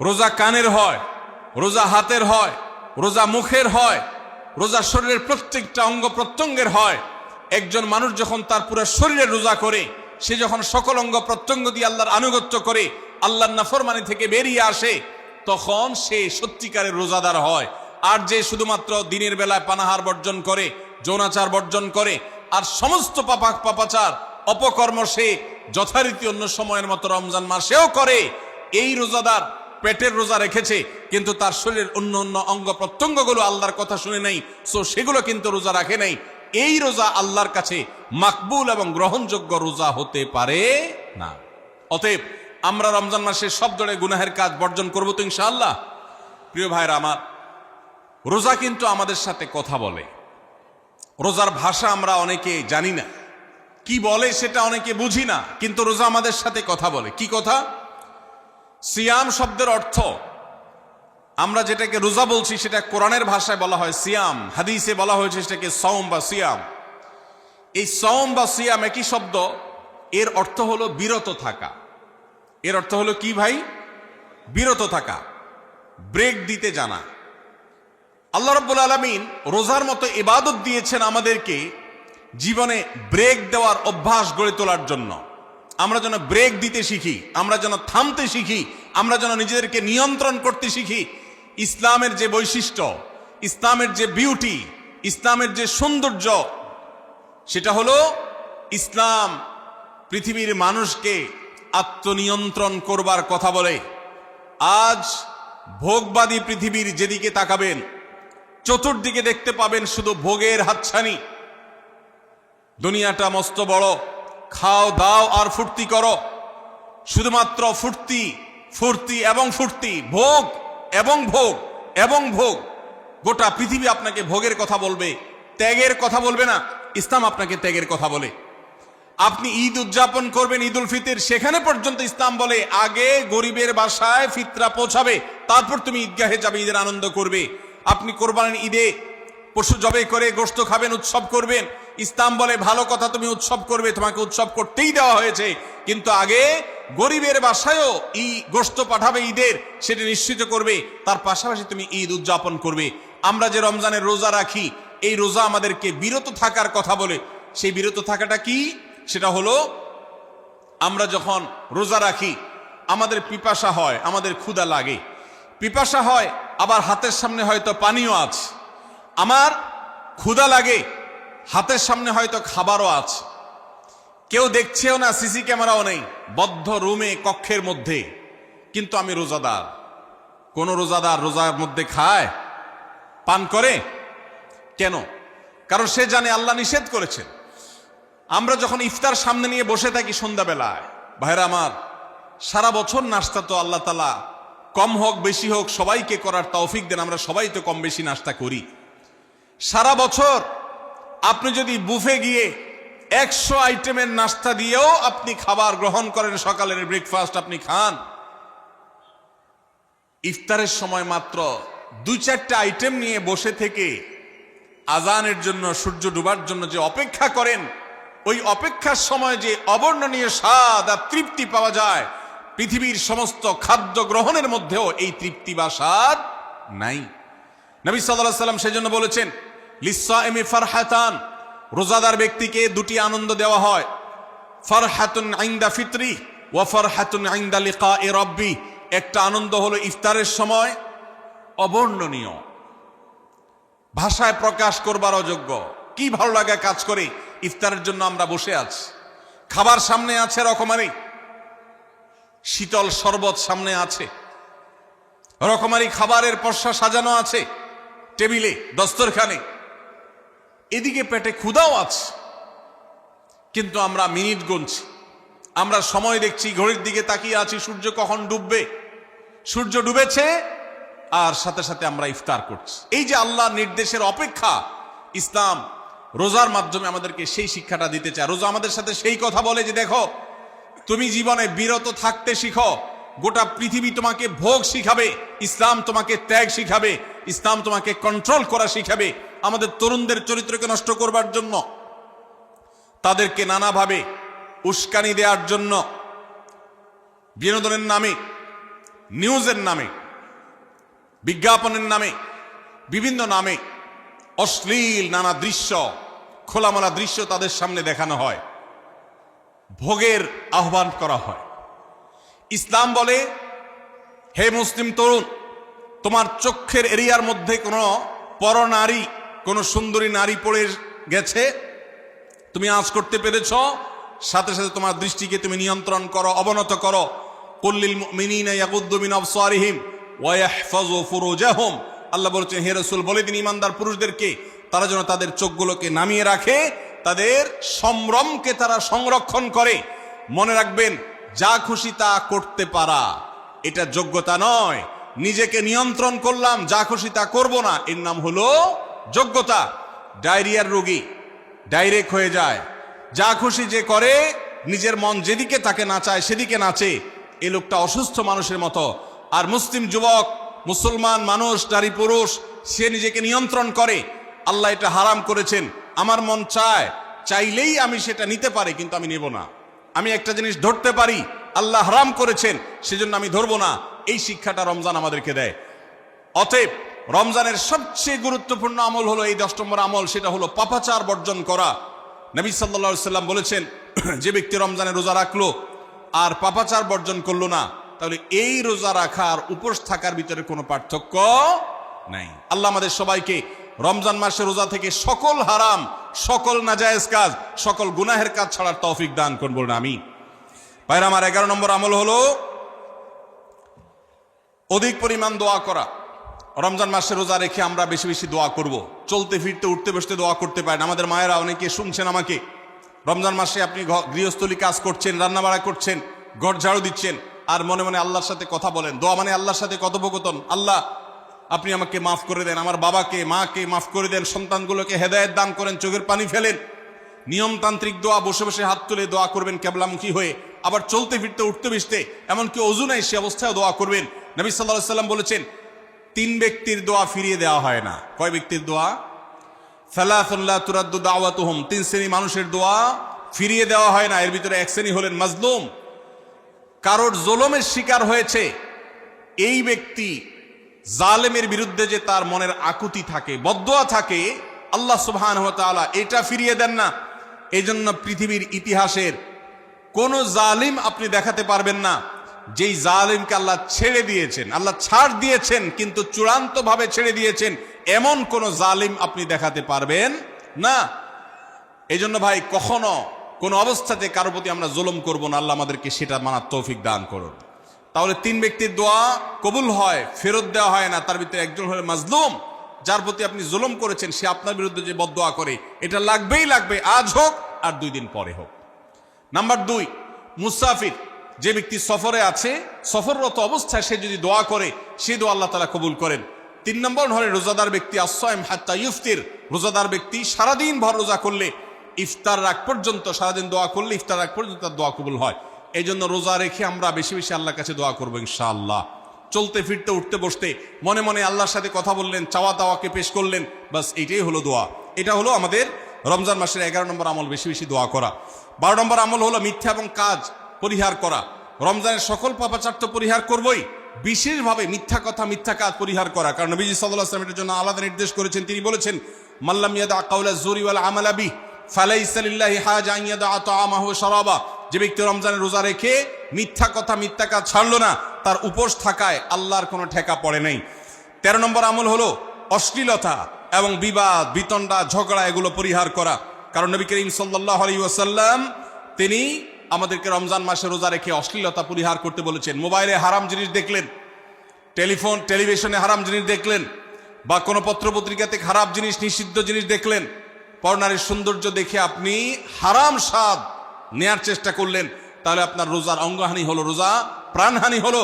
[SPEAKER 1] রোজা কানের হয়, রোজা হাতের হয়, রোজা মুখের হয়, রোজা শরীরের প্রত্যেকটা অঙ্গ প্রত্যঙ্গের হয়। একজন মানুষ যখন তার পুরো শরীরে রোজা করে, সে যখন সকল অঙ্গ প্রত্যঙ্গ দিয়ে আল্লাহর আনুগত্য করে, আল্লাহর নাফরমানি থেকে বেরিয়ে আসে, তখন সে সত্যিকারের রোজাদার হয়। আর যে শুধুমাত্র দিনের বেলায় পানাহার বর্জন করে, যৌনাচার বর্জন করে, আর সমস্ত পাপাচার অপকর্ম সে যথারীতি অন্য সময়ের মতো রমজান মাসেও করে, এই রোজাদার পেটের রোজা রেখেছে, কিন্তু তার শরীরের অন্য অন্য অঙ্গ প্রত্যঙ্গগুলো আল্লাহর কথা শুনে নাই, সো সেগুলো কিন্তু রোজা রাখে নাই। এই রোজা আল্লাহর কাছে মাকবুল এবং গ্রহণযোগ্য রোজা হতে পারে না। অতএব আমরা রমজান মাসে সব ধরনের গুনাহের কাজ বর্জন করবো তো ইনশাআল্লাহ। প্রিয় ভাইরা আমার, রোজা কিন্তু আমাদের সাথে কথা বলে। রোজার ভাষা আমরা অনেকে জানি না, কি বলে সেটা অনেকে বুঝি না, কিন্তু রোজা আমাদের সাথে কথা বলে। কি কথা? সিয়াম শব্দের অর্থ, আমরা যেটাকে রোজা বলছি সেটা কোরআনের ভাষায় বলা হয় সিয়াম, হাদিসে বলা হয়েছে সেটাকে সওম বা সিয়াম। এই সওম বা সিয়াম একই শব্দ, এর অর্থ হলো বিরত থাকা। এর অর্থ হলো কি ভাই? বিরত থাকা, ব্রেক দিতে জানা। আল্লাহ রাব্বুল আলামিন রোজার মতো ইবাদত দিয়েছেন আমাদেরকে জীবনে ব্রেক দেওয়ার অভ্যাস গড়ে তোলার জন্য। আমরা যেন ব্রেক দিতে শিখি, আমরা যেন থামতে শিখি, আমরা যেন নিজেদেরকে নিয়ন্ত্রণ করতে শিখি। ইসলামের যে বৈশিষ্ট্য, ইসলামের যে বিউটি, ইসলামের যে সৌন্দর্য, সেটা হলো ইসলাম পৃথিবীর মানুষকে আত্মনিয়ন্ত্রণ করবার কথা বলে। আজ ভোগবাদী পৃথিবীর যেদিকে তাকাবেন, চতুর্দিকে দেখতে পাবেন শুধু ভোগের হাতছানি। দুনিয়াটা মস্ত বড়, খাও দাও আর ফুর্তি করো, শুধুমাত্র ফুর্তি ফুর্তি এবং ফুর্তি, ভোগ এবং ভোগ এবং ভোগ। গোটা পৃথিবী আপনাকে ভোগের কথা বলবে, ত্যাগের কথা বলবে না। ইসলাম আপনাকে ত্যাগের কথা বলে। আপনি ঈদ উদযাপন করবেন, ঈদ উল ফিতর, সেখানে পর্যন্ত ইসলাম বলে আগে গরিবের বাসায় ফিতরা পৌঁছাবে, তারপর তুমি ঈদগাহে যাবে, ঈদের আনন্দ করবে। আপনি কোরবানির ঈদে পশু জবাই করে গোশত খাবেন, উৎসব করবেন, ইসলাম বলে ভালো কথা, তুমি উৎসব করবে, তোমাকে উৎসব করতেই দেওয়া হয়েছে, কিন্তু আগে গরিবের বাসায়ও গোশত পাঠাবে ঈদের, সেটা নিশ্চিত করবে, তার পাশাপাশি তুমি ঈদ উদযাপন করবে। আমরা যে রমজানের রোজা রাখি, এই রোজা আমাদেরকে বিরত থাকার কথা বলে। সেই বিরত থাকাটা কি? সেটা হলো আমরা যখন রোজা রাখি আমাদের পিপাসা হয়, আমাদের ক্ষুধা লাগে, পিপাসা হয়, আবার হাতের সামনে হয়তো পানিও আছে, আমার ক্ষুধা লাগে, হাতের সামনে হয়তো খাবারও আছে, কেউ দেখছেও না, সিসি ক্যামেরাও নেই, বদ্ধ রুমে কক্ষের মধ্যে, কিন্তু আমি রোজাদার। কোন রোজাদার রোজার মধ্যে খায়, পান করে? কেন? কারণ সে জানে আল্লাহ নিষেধ করেছেন। আমরা যখন ইফতার সামনে নিয়ে বসে থাকি সন্ধ্যাবেলায়, ভাইরা আমার, সারা বছর নাস্তা তো আল্লাহ তাআলা কম হোক বেশি হোক সবাইকে করার তৌফিক দেন, আমরা সবাই তো কম বেশি নাস্তা করি। সারা বছর আপনি যদি বুফে গিয়ে 100 আইটেমের নাস্তা দিয়েও আপনি খাবার গ্রহণ করেন, সকালের ব্রেকফাস্ট আপনি খান, ইফতারের সময় মাত্র 2-4টা আইটেম নিয়ে বসে থেকে আজানের জন্য, সূর্য ডুবার জন্য যে অপেক্ষা করেন, ওই অপেক্ষার সময় যে অবর্ণনীয় স্বাদ আর তৃপ্তি পাওয়া যায়, পৃথিবীর সমস্ত খাদ্য গ্রহণের মধ্যেও এই তৃপ্তি বা স্বাদ নাই। নবী সাল্লাল্লাহু আলাইহি ওয়াসাল্লাম সেজন্য বলেছেন, লিসসাইমি ফারহাতান, রোজাদার ব্যক্তিকে দুটি আনন্দ দেওয়া হয়, ফারহাতুন ইনদা ফিতরি ওয়া ফারহাতুন ইনদা লিকাই রাব্বি। একটা আনন্দ হলো ইফতারের সময়, অবর্ণনীয়, ভাষায় প্রকাশ করবার অযোগ্য, কি ভালো লাগা কাজ করে। ইফতারের জন্য আমরা বসে আছি, খাবার সামনে আছে, রকমারি শীতল শরবত সামনে আছে, রকমারি খাবারের পসরা সাজানো আছে টেবিলে, দস্তরখানে, এদিকে পেটে ক্ষুধাও আছে, কিন্তু আমরা মিনিট গুনছি, আমরা সময় দেখছি, ঘড়ির দিকে তাকিয়ে আছি, সূর্য কখন ডুববে। সূর্য ডুবেছে আর সাথে সাথে আমরা ইফতার করছি। এই যে আল্লাহর নির্দেশের অপেক্ষা, ইসলাম রোজার মাধ্যমে আমাদেরকে সেই শিক্ষাটা দিতে চায়। রোজা আমাদের সাথে সেই কথা বলে যে দেখো, তুমি জীবনে বিরত থাকতে শিখো, গোটা পৃথিবী তোমাকে ভোগ শিখাবে, ইসলাম তোমাকে ত্যাগ শিখাবে, ইসলাম তোমাকে কন্ট্রোল করা শিখাবে। আমাদের তরুণদের চরিত্রকে নষ্ট করবার জন্য, তাদেরকে নানাভাবে উস্কানি দেওয়ার জন্য, বিনোদনের নামে, নিউজের নামে, বিজ্ঞাপনের নামে, বিভিন্ন নামে অশ্লীল নানা দৃশ্য, খোলামেলা দৃশ্য তাদের সামনে দেখানো হয়, ভোগের আহ্বান করা হয়। ইসলাম বলে, হে মুসলিম তরুণ, তোমার চোখের এরিয়ার মধ্যে কোনো পরনারী, কোন সুন্দরী নারী পড়ে গেছে, তুমি আঁচ করতে পেরেছ, সাথে সাথে তোমার দৃষ্টিকে তুমি নিয়ন্ত্রণ করো, অবনত করো। কুল্লিল মুমিনিনা ইয়াগুদ্দু মিন আবসারিহিম ওয়া ইয়াহফাযু ফুরুজাহুম। আল্লাহ বলেছেন, হে রাসূল বলে দিন ইমানদার পুরুষদেরকে, তারা যেন তাদের চোখগুলোকে নামিয়ে রাখে, তাদের সম্ভ্রমকে তারা সংরক্ষণ করে। মনে রাখবেন, যা খুশি তা করতে পারা এটা যোগ্যতা নয়। নিজেকে নিয়ন্ত্রণ করলাম, যা খুশি তা করব না, এর নাম হলো যোগ্যতা। ডায়রিয়ার রোগী ডাইরেক্ট হয়ে যায়, যা খুশি যে করে, নিজের মন যেদিকে তাকে নাচায় সেদিকে নাচে, এই লোকটা অসুস্থ মানুষের মতো। আর মুসলিম যুবক, মুসলমান মানুষ, নারী পুরুষ, সে নিজেকে নিয়ন্ত্রণ করে। আল্লাহ এটা হারাম করেছেন, আমার মন চায়, চাইলেই আমি সেটা নিতে পারি, কিন্তু আমি নেব না। আমি একটা জিনিস ধরতে পারি, আল্লাহ হারাম করেছেন, সেজন্য আমি ধরবো না। এই শিক্ষাটা রমজান আমাদেরকে দেয়। অতএব রমজানের সবচেয়ে গুরুত্বপূর্ণ আমল হলো এই 10 নম্বর আমল, সেটা হলো পাপাচার বর্জন করা। নবী সাল্লাল্লাহু আলাইহি সাল্লাম বলেছেন, যে ব্যক্তি রমজানে রোজা রাখলো আর পাপাচার বর্জন করলো না, তাহলে এই রোজা রাখার উপোস থাকার ভিতরে কোনো পার্থক্য নাই। আল্লাহ আমাদের সবাইকে রমজান মাসে রোজা থেকে সকল হারাম, সকল নাজায়েজ কাজ, সকল গুনাহের কাজ ছাড়ার তৌফিক দান করুন, বলুন আমিন। ভাইরা আমার, 11 নম্বর আমল হলো অধিক পরিমাণ দোয়া করা। রমজান মাসে রোজা রেখে আমরা বেশি বেশি দোয়া করব। চলতে ফিরতে, উঠতে বসতে দোয়া করতে পারেন। আমাদের মায়েরা অনেকে শুনছেন আমাকে, রমজান মাসে আপনি গৃহস্থলী কাজ করছেন, রান্নাবাড়া করছেন, ঘর ঝাড়ু দিচ্ছেন, আর মনে মনে আল্লাহর সাথে কথা বলেন। দোয়া মানে আল্লাহর সাথে কথোপকথন। আল্লাহ, আপনি আমাকে মাফ করে দেন, আমার বাবাকে মাকে মাফ করে দেন, সন্তানগুলোকে হেদায়েত দান করেন, চোখের পানি ফেলেন। নিয়মতান্ত্রিক দোয়া, বসে বসে হাত তুলে দোয়া করবেন কেবলামুখী হয়ে। আবার চলতে ফিরতে, উঠতে বসতে, এমনকি ওযু নাই সে অবস্থায় দোয়া করবেন। নবী সাল্লাল্লাহু আলাইহি সাল্লাম বলেছেন, 3 ব্যক্তির দোয়া ফিরিয়ে দেওয়া হয় না। কয় ব্যক্তির দোয়া? সালাসুন লা তুরাদ্দু দাওয়াতুহুম, 3 শ্রেণী মানুষের দোয়া ফিরিয়ে দেওয়া হয় না। এর ভিতরে এক শ্রেণী হলেন মাজলুম, কারোর জুলুমের শিকার হয়েছে এই ব্যক্তি। জালেমের বিরুদ্ধে যে তার মনের আকুতি থাকে, বদদোয়া থাকে, আল্লাহ সুবহানাহু ওয়া তাআলা এটা ফিরিয়ে দেন না। এই জন্য পৃথিবীর ইতিহাসের কোন জালিম আপনি দেখাতে পারবেন না যেই জালিমকে আল্লাহ ছেড়ে দিয়েছেন, আল্লাহ ছাড় দিয়েছেন কিন্তু চূড়ান্ত ভাবে ছেড়ে দিয়েছেন, এমন কোন জালিম আপনি দেখাতে পারবেন না। এই জন্য ভাই কখনো কোন অবস্থাতে কারো প্রতি আমরা জুলুম করব না, আল্লাহ আমাদেরকে সেটা মানার তৌফিক দান করুন। তাহলে 3 ব্যক্তির দোয়া কবুল হয়, ফেরত দেওয়া হয় না। তার ভিতরে একজন হলো মাজলুম, যার প্রতি আপনি জুলুম করেছেন, সে আপনার বিরুদ্ধে যে বদদোয়া করে, এটা লাগবেই লাগবে, আজ হোক আর 2 দিন পরে হোক। নাম্বার 2, মুসাফির, যে ব্যক্তি সফরে আছে, সফররত অবস্থায় সে যদি দোয়া করে, সে দোয়া আল্লাহ তাআলা কবুল করেন। 3 নম্বর হলো রোজাদার ব্যক্তি, আসসাইম হাত্তা ইফতির, রোজাদার ব্যক্তি সারাদিন ভর রোজা করলে ইফতার রাগ পর্যন্ত, সারাদিন দোয়া করলে ইফতার রাগ পর্যন্ত তার দোয়া কবুল হয়। এই জন্য রোজা রেখে আমরা বেশি বেশি আল্লাহর কাছে দোয়া করবো ইনশাআল্লাহ। চলতে ফিরতে উঠতে বসতে মনে মনে আল্লাহর সাথে কথা বললেন, চাওয়া দাওয়াকে পেশ করলেন, বাস এইটাই হলো দোয়া। এটা হলো আমাদের রমজান মাসের 11 নম্বর আমল, বেশি বেশি দোয়া করা। 12 নম্বর আমল হলো মিথ্যা এবং কাজ পরিহার করা। রমজানের সকল পাপাচার তো পরিহার করবই, বিশেষভাবে মিথ্যা কথা, মিথ্যা কাজ পরিহার করা। কারণ নবীজি সাল্লাল্লাহু আলাইহি ওয়াসাল্লাম এর জন্য আলাদা নির্দেশ করেছেন। তিনি বলেছেন, মাল্লাম ইয়াদা কাওলা যুরি ওয়াল আমালা বিহি ফালাইসা লিল্লাহি হাজা আন ইয়াদা তাআমাহু ওয়া শারাবা। যে ব্যক্তি রমজানের রোজা রেখে মিথ্যা কথা, মিথ্যা কাজ ছাড়লো না, তার উপোস থাকায় আল্লাহর কোনো ঠেকা পড়ে নাই। 13 নম্বর আমল হলো অশ্লীলতা এবং বিবাদ, বিতণ্ডা, ঝগড়া, এগুলো পরিহার করা। কারণ নবী করিম সাল্লাল্লাহু আলাইহি ওয়াসাল্লাম তিনি আমাদেরকে রমজান মাসে রোজা রেখে অশ্লীলতা পরিহার করতে বলেছেন। মোবাইলে হারাম জিনিস দেখলেন, টেলিভিশনে হারাম জিনিস দেখলেন, বা কোনো পত্রপত্রিকাতে খারাপ জিনিস, নিষিদ্ধ জিনিস দেখলেন, পরনারীর সৌন্দর্য দেখে আপনি হারাম স্বাদ নেয়ার চেষ্টা করলেন, তাহলে আপনার রোজার অঙ্গহানি হলো, রোজা প্রাণহানি হলো।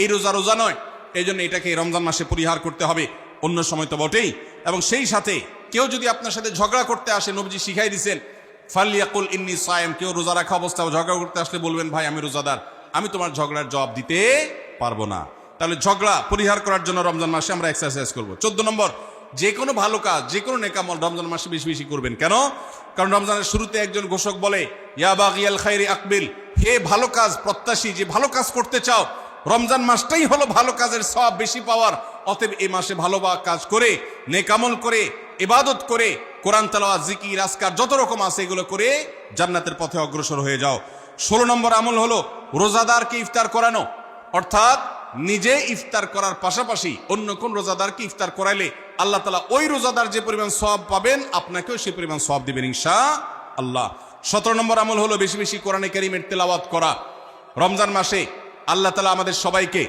[SPEAKER 1] এই রোজা নয়। এই জন্য এটাকে রমজান মাসে পরিহার করতে হবে, অন্য সময় তো বটেই। এবং সেই সাথে কেউ যদি আপনার সাথে ঝগড়া করতে আসে, নবীজি শিখাই দিয়েছেন, ফালিয়াকুল ইন্নী সায়েম, কেউ রোজা রাখা অবস্থায় ঝগড়া করতে আসলে বলবেন, ভাই আমি রোজাদার, আমি তোমার ঝগড়ার জবাব দিতে পারবো না। তাহলে ঝগড়া পরিহার করার জন্য রমজান মাসে আমরা এক্সারসাইজ করব। 14 নম্বর, যে কোনো ভালো কাজ, যে কোনো নেকামল রমজান মাসে বেশি বেশি করবেন। কেন? কারণ রমজানের শুরুতে একজন ঘোষক বলে, ইয়া বাগিয়াল খাইরি আকবিল, হে ভালো কাজ প্রত্যাশী, যে ভালো কাজ করতে চাও, রমজান মাসটাই হলো ভালো কাজের সওয়াব বেশি পাওয়ার। অতএব এই মাসে ভালো কাজ করে, নেকামল করে, ইবাদত করে, কোরআন তেলাওয়াত, জিকির, আজকার যত রকম আছে এগুলো করে জান্নাতের পথে অগ্রসর হয়ে যাও। 16 নম্বর আমল হলো রোজাদারকে ইফতার করানো, অর্থাৎ নিজে ইফতার করার পাশাপাশি অন্য কোন রোজাদারকে ইফতার করাইলে আল্লাহ তাআলা ওই রোজাদার যে পরিমাণ সওয়াব পাবেন, আপনাকেও সেই পরিমাণ সওয়াব দিবেন ইনশাআল্লাহ। 17 নম্বর আমল হলো বেশি বেশি কোরআনে কারীমের তেলাওয়াত করা। রমজান মাসে আল্লাহ তাআলা আমাদের সবাইকে,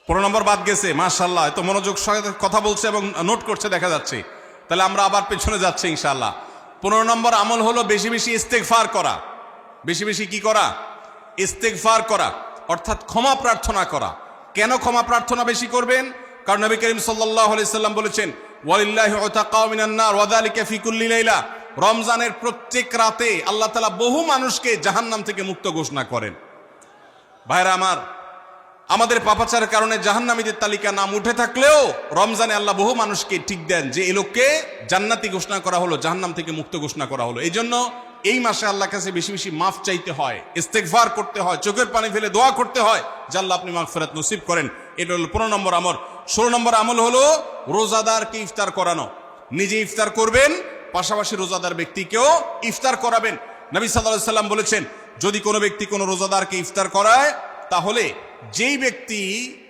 [SPEAKER 1] 15 নম্বর বাদ গেছে, মাশাআল্লাহ, এত মনোযোগ সহকারে কথা বলছে এবং নোট করছে দেখা যাচ্ছে। তাহলে আমরা আবার পেছনে যাচ্ছি ইনশাআল্লাহ। 15 নম্বর আমল হলো বেশি বেশি ইস্তেগফার করা। বেশি বেশি কি করা? ইস্তেগফার করা, অর্থাৎ ক্ষমা প্রার্থনা করা। কেন ক্ষমা প্রার্থনা বেশি করবেন? কারণ নবী করিম সাল্লাল্লাহু আলাইহি সাল্লাম বলেছেন, ওয়ালিল্লাহি উতাকাউ মিনান নার ওয়া যালিকা ফি কুল্লি লাইলা। রমজানের প্রত্যেক রাতে আল্লাহ তাআলা বহু মানুষকে জাহান্নাম থেকে মুক্ত ঘোষণা করেন। ভাইরা আমার, আমাদের পাপাচারের কারণে জাহান্নামীদের তালিকা নাম উঠে থাকলেও রমজানে আল্লাহ বহু মানুষকে ঠিক দেন যে এই লোককে জান্নাতি ঘোষণা করা হলো, জাহান্নাম থেকে মুক্ত ঘোষণা করা হলো। এই জন্য এই মাসে আল্লাহর কাছে বেশি বেশি মাফ চাইতে হয়, ইস্তেগফার করতে হয়, চোখের পানি ফেলে দোয়া করতে হয় যে আল্লাহ আপনি মাগফিরাত নসিব করেন। এটা হলো 15 নম্বর আমল। 16 নম্বর আমল হলো রোজাদারকে ইফতার করানো। নিজে ইফতার করবেন, পাশাপাশি রোজাদার ব্যক্তিকেও ইফতার করাবেন। নবী সাল্লাল্লাহু আলাইহি সাল্লাম বলেছেন, যদি কোনো ব্যক্তি কোনো রোজাদারকে ইফতার করায়, তাহলে যেই ব্যক্তি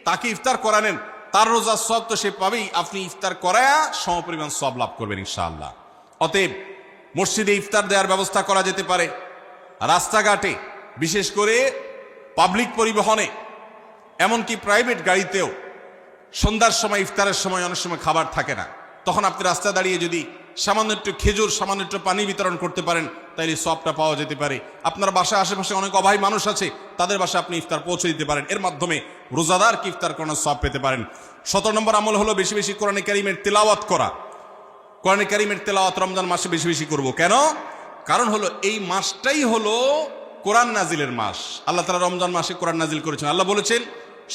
[SPEAKER 1] তাকে ইফতার করানেন তার রোজার সওয়াব তো সে পাবেই, আপনি ইফতার করায়া সমপরিমাণ সওয়াব লাভ করবেন ইনশাআল্লাহ। অতএব মসজিদে ইফতার দেওয়ার ব্যবস্থা করা যেতে পারে, রাস্তাঘাটে, বিশেষ করে পাবলিক পরিবহনে, এমনকি প্রাইভেট গাড়িতেও সন্ধ্যার সময়, ইফতারের সময় অনেক সময় খাবার থাকে না, তখন আপনি রাস্তায় দাঁড়িয়ে যদি সামান্য একটু খেজুর, সামান্য একটু পানি বিতরণ করতে পারেন, তাইলে সওয়াবটা পাওয়া যেতে পারে। আপনার বাসায় আশেপাশে অনেক অভাবী মানুষ আছে, তাদের বাসায় আপনি ইফতার পৌঁছে দিতে পারেন। এর মাধ্যমে রোজাদারকে ইফতার করানোর সওয়াব পেতে পারেন। 17 নম্বর আমল হলো বেশি বেশি কোরআনে কারীমের তেলাওয়াত করা। কোরআনে কারীমের তেলাওয়াত রমজান মাসে বেশি বেশি করব। কেন? কারণ হলো এই মাসটাই হলো কোরআন নাজিলের মাস। আল্লাহ তাআলা রমজান মাসে কোরআন নাজিল করেছেন। আল্লাহ বলেছেন,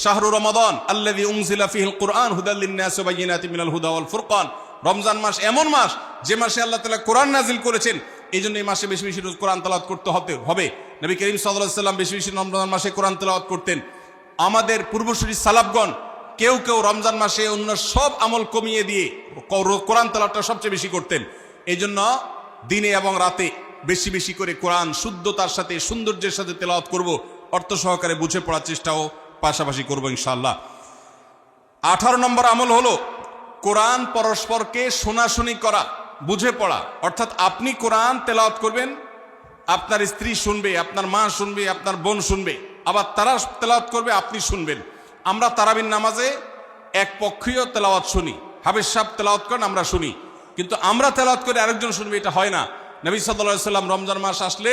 [SPEAKER 1] শাহরু রমাদান আল্লাযী উনজিলা ফীহিল কুরআন হুদাল লিন-নাসি ওয়া বায়িনাতিন মিনাল হুদা ওয়াল ফুরকান রমজান মাস এমন মাস যে মাসে আল্লাহ তাআলা কোরআন নাজিল করেছেন, এই জন্য এই মাসে বেশি বেশি কোরআন তেলাওয়াত করতে হবে। নবী করিম সাল্লাল্লাহু আলাইহি সাল্লাম বেশি বেশি রমজান মাসে কোরআন তেলাওয়াত করতেন। আমাদের পূর্বসূরি সালাফগণ কেউ কেউ রমজান মাসে অন্য সব আমল কমিয়ে দিয়ে কোরআন তেলাওয়াতটা সবচেয়ে বেশি করতেন। এই জন্য দিনে এবং রাতে বেশি বেশি করে কোরআন শুদ্ধতার সাথে সৌন্দর্যের সাথে তেলাওয়াত করব, অর্থ সহকারে বুঝে পড়ার চেষ্টাও পাশাপাশি করব ইনশাআল্লাহ। 18 নম্বর আমল হলো কোরআন পরস্পরকে শোনাশুনি করা, বুঝে পড়া। অর্থাৎ আপনি কোরআন তেলাওয়াত করবেন, আপনার স্ত্রী শুনবে, আপনার মা শুনবে, আপনার বোন শুনবে, আবার তারা তেলাওয়াত করবে, আপনি শুনবেন। আমরা তারাবির নামাজে এক পক্ষীয় তেলাওয়াত শুনি, হাফেজ সাহেব তেলাওয়াত করেন, আমরা শুনি, কিন্তু আমরা তেলাওয়াত করে আরেকজন শুনবে, এটা হয় না। নবী সাল্লাল্লাহু আলাইহি সাল্লাম রমজান মাস আসলে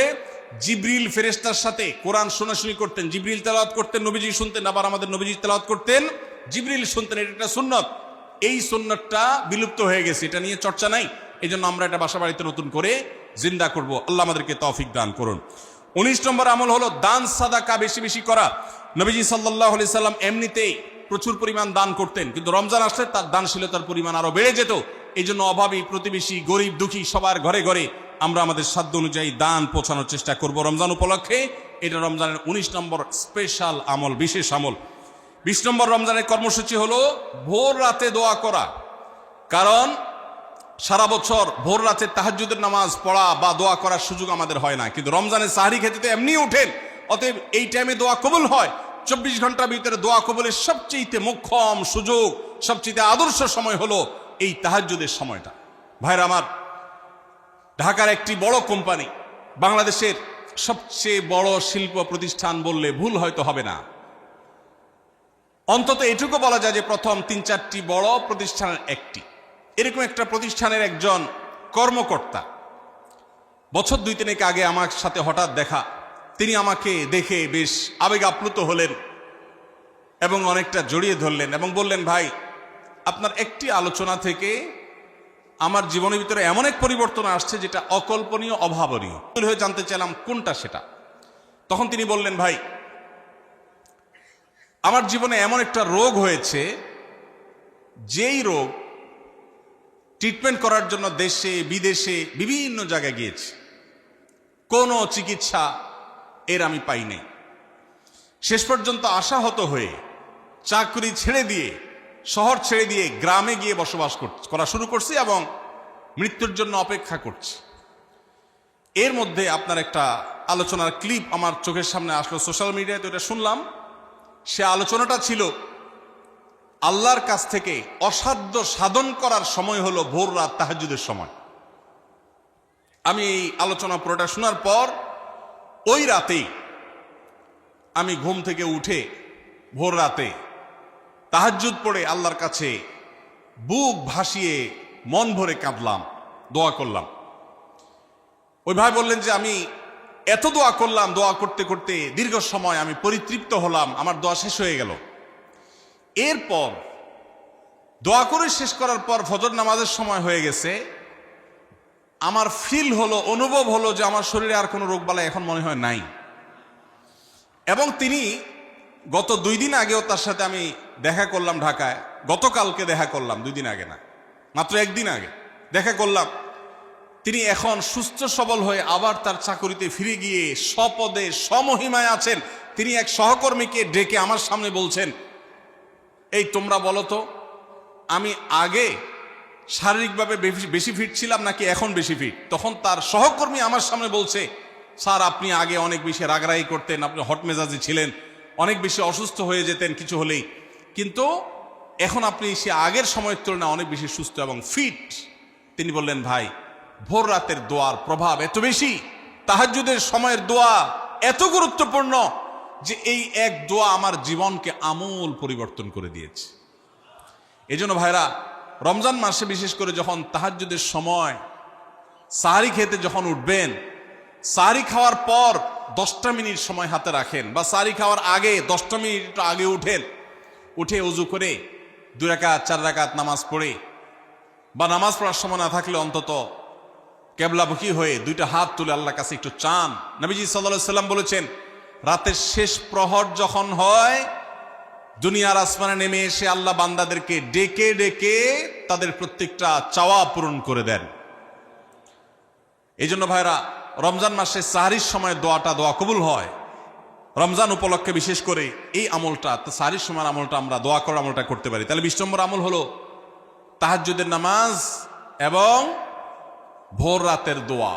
[SPEAKER 1] জিবরিল ফেরেশতার সাথে কোরআন শোনাশুনি করতেন। জিবরিল তেলাওয়াত করতেন, নবীজি শুনতেন, আবার আমাদের নবীজি তেলাওয়াত করতেন, জিবরিল শুনতেন। এটা একটা সুন্নত। এই সুন্নতটা বিলুপ্ত হয়ে গেছে, এটা নিয়ে চর্চা নাই। এই জন্য আমরা এটা বাসা বাড়িতে নতুন করে জিন্দা করব। আল্লাহ আমাদেরকে তৌফিক দান করুন। 19 নম্বর আমল হলো দান সাদাকা বেশি বেশি করা। নবীজি সাল্লাল্লাহু আলাইহি সাল্লাম এমনিতেই প্রচুর পরিমাণ দান করতেন, কিন্তু রমজান আসলে তার দানশীলতার পরিমাণ আরো বেড়ে যেত। এই জন্য অভাবী, প্রতিবেশী, গরিব, দুঃখী সবার ঘরে ঘরে আমরা আমাদের সাধ্য অনুযায়ী দান পৌঁছানোর চেষ্টা করব রমজান উপলক্ষে। এটা রমজানের 19 নম্বর স্পেশাল আমল, বিশেষ আমল। 20 নম্বর রমজানের কর্মসূচি হলো ভোর রাতে দোয়া করা। কারণ সারা বছর ভোর রাতে তাহাজ্জুদের নামাজ পড়া বা দোয়া করার সুযোগ আমাদের হয় না, কিন্তু রমজানের সাহরি খেতে তো এমনি উঠেন, অতএব এই টাইমে দোয়া কবুল হয়। 24 ঘন্টার ভিতরে দোয়া কবুলের সবচেয়ে মোক্ষম সুযোগ, সবচেয়ে আদর্শ সময় হলো এই তাহাজ্জুদের সময়টা। ভাইরা আমার, ঢাকার একটি বড় কোম্পানি, বাংলাদেশের সবচেয়ে বড় শিল্প প্রতিষ্ঠান বললে ভুল হয়তো হবে না, অন্তত এটুকু বলা যায় যে প্রথম 3-4টি বড় প্রতিষ্ঠানের একটি। এরকম একটা প্রতিষ্ঠানের একজন কর্মকর্তা বছর 2-3 আগে আমার সাথে হঠাৎ দেখা। তিনি আমাকে দেখে বেশ আবেগ আপ্লুত হলেন এবং অনেকটা জড়িয়ে ধরলেন এবং বললেন, ভাই, আপনার একটি আলোচনা থেকে আমার জীবনের ভিতরে এমন এক পরিবর্তন আসছে যেটা অকল্পনীয়, অভাবনীয়। হয়ে জানতে চাইলাম কোনটা সেটা। তখন তিনি বললেন, ভাই, আমার জীবনে এমন একটা রোগ হয়েছে, যেই রোগ ট্রিটমেন্ট করার জন্য দেশে বিদেশে বিভিন্ন জায়গায় গিয়েছি, কোনো চিকিৎসা এর আমি পাই নাই। শেষ পর্যন্ত আশাহত হয়ে চাকরি ছেড়ে দিয়ে, শহর ছেড়ে দিয়ে গ্রামে গিয়ে বসবাস করা শুরু করছি এবং মৃত্যুর জন্য অপেক্ষা করছি। এর মধ্যে আপনার একটা আলোচনার ক্লিপ আমার চোখের সামনে আসলো সোশ্যাল মিডিয়ায়, তো এটা শুনলাম। সে আলোচনাটা ছিল আল্লাহর কাছ থেকে অসাধ্য সাধন করার সময় হলো ভোর রাত, তাহাজ্জুদের সময়। আমি এই আলোচনা পুরোটা শোনার পর ওই রাতেই আমি ঘুম থেকে উঠে ভোর রাতে তাহাজ্জুদ পড়ে আল্লাহর কাছে বুক ভাসিয়ে মন ভরে কাঁদলাম, দোয়া করলাম। ওই ভাই বললেন যে আমি এত দোয়া করলাম, দোয়া করতে করতে দীর্ঘ সময় আমি পরিতৃপ্ত হলাম, আমার দোয়া শেষ হয়ে গেল। এরপর দোয়া করে শেষ করার পর ফজর নামাজের সময় হয়ে গেছে, আমার ফিল হলো, অনুভব হলো যে আমার শরীরে আর কোনো রোগবালাই এখন মনে হয় নাই। এবং তিনি গত 2 দিন আগেও তার সাথে আমি দেখা করলাম ঢাকায়, গতকালকে দেখা করলাম, 2 দিন আগে না, মাত্র 1 দিন আগে দেখা করলাম। তিনি এখন সুস্থ সবল হয়ে আবার তার চাকরিতে ফিরে গিয়ে স্বপদে সমহিমায় আছেন। তিনি এক সহকর্মীকে ডেকে আমার সামনে বলছেন, এই তোমরা বলো তো, আমি আগে শারীরিকভাবে বেশি ফিট ছিলাম নাকি এখন বেশি ফিট? তখন তার সহকর্মী আমার সামনে বলছে, স্যার, আপনি আগে অনেক বেশি রাগারাগি করতেন, আপনি হট মেজাজি ছিলেন, অনেক বেশি অসুস্থ হয়ে যেতেন কিছু হলেই, কিন্তু এখন আপনি সে আগের সময়ের তুলনায় অনেক বেশি সুস্থ এবং ফিট। তিনি বললেন, ভাই, ভোর রাতের দোয়ার প্রভাব এত বেশি, তাহাজ্জুদের সময়ের দোয়া এত গুরুত্বপূর্ণ যে এই এক দোয়া আমার জীবনকে আমূল পরিবর্তন করে দিয়েছে। এজন্য ভাইরা, রমজান মাসে বিশেষ করে যখন তাহাজ্জুদের সময় সাহরি খেতে যখন উঠবেন, সাহরি খাওয়ার পর 10টা মিনিট সময় হাতে রাখেন, বা সাহরি খাওয়ার আগে 10টা মিনিট আগে উঠে ওযু করে 2 রাকাত 4 রাকাত নামাজ পড়ে, বা নামাজ পড়ার সময় না থাকলে অন্তত কেবলামুখী হয়ে 2টা হাত তুলে আল্লাহর কাছে একটু চান। নবীজি সাল্লাল্লাহু আলাইহি সাল্লাম বলেছেন, রাতের শেষ প্রহর যখন হয় দুনিয়ার আসমানে নেমে এসে আল্লাহ বান্দাদেরকে ডেকে ডেকে তাদের প্রত্যেকটা চাওয়া পূরণ করে দেন। এই জন্য ভাইরা, রমজান মাসে সাহরির সময় দোয়া কবুল হয়। রমজান উপলক্ষে বিশেষ করে এই আমলটা, সাহরির সময় আমলটা আমরা দোয়া করার আমলটা করতে পারি। তাহলে 20 নম্বর আমল হলো তাহাজ্জুদের নামাজ এবং ভোর রাতের দোয়া।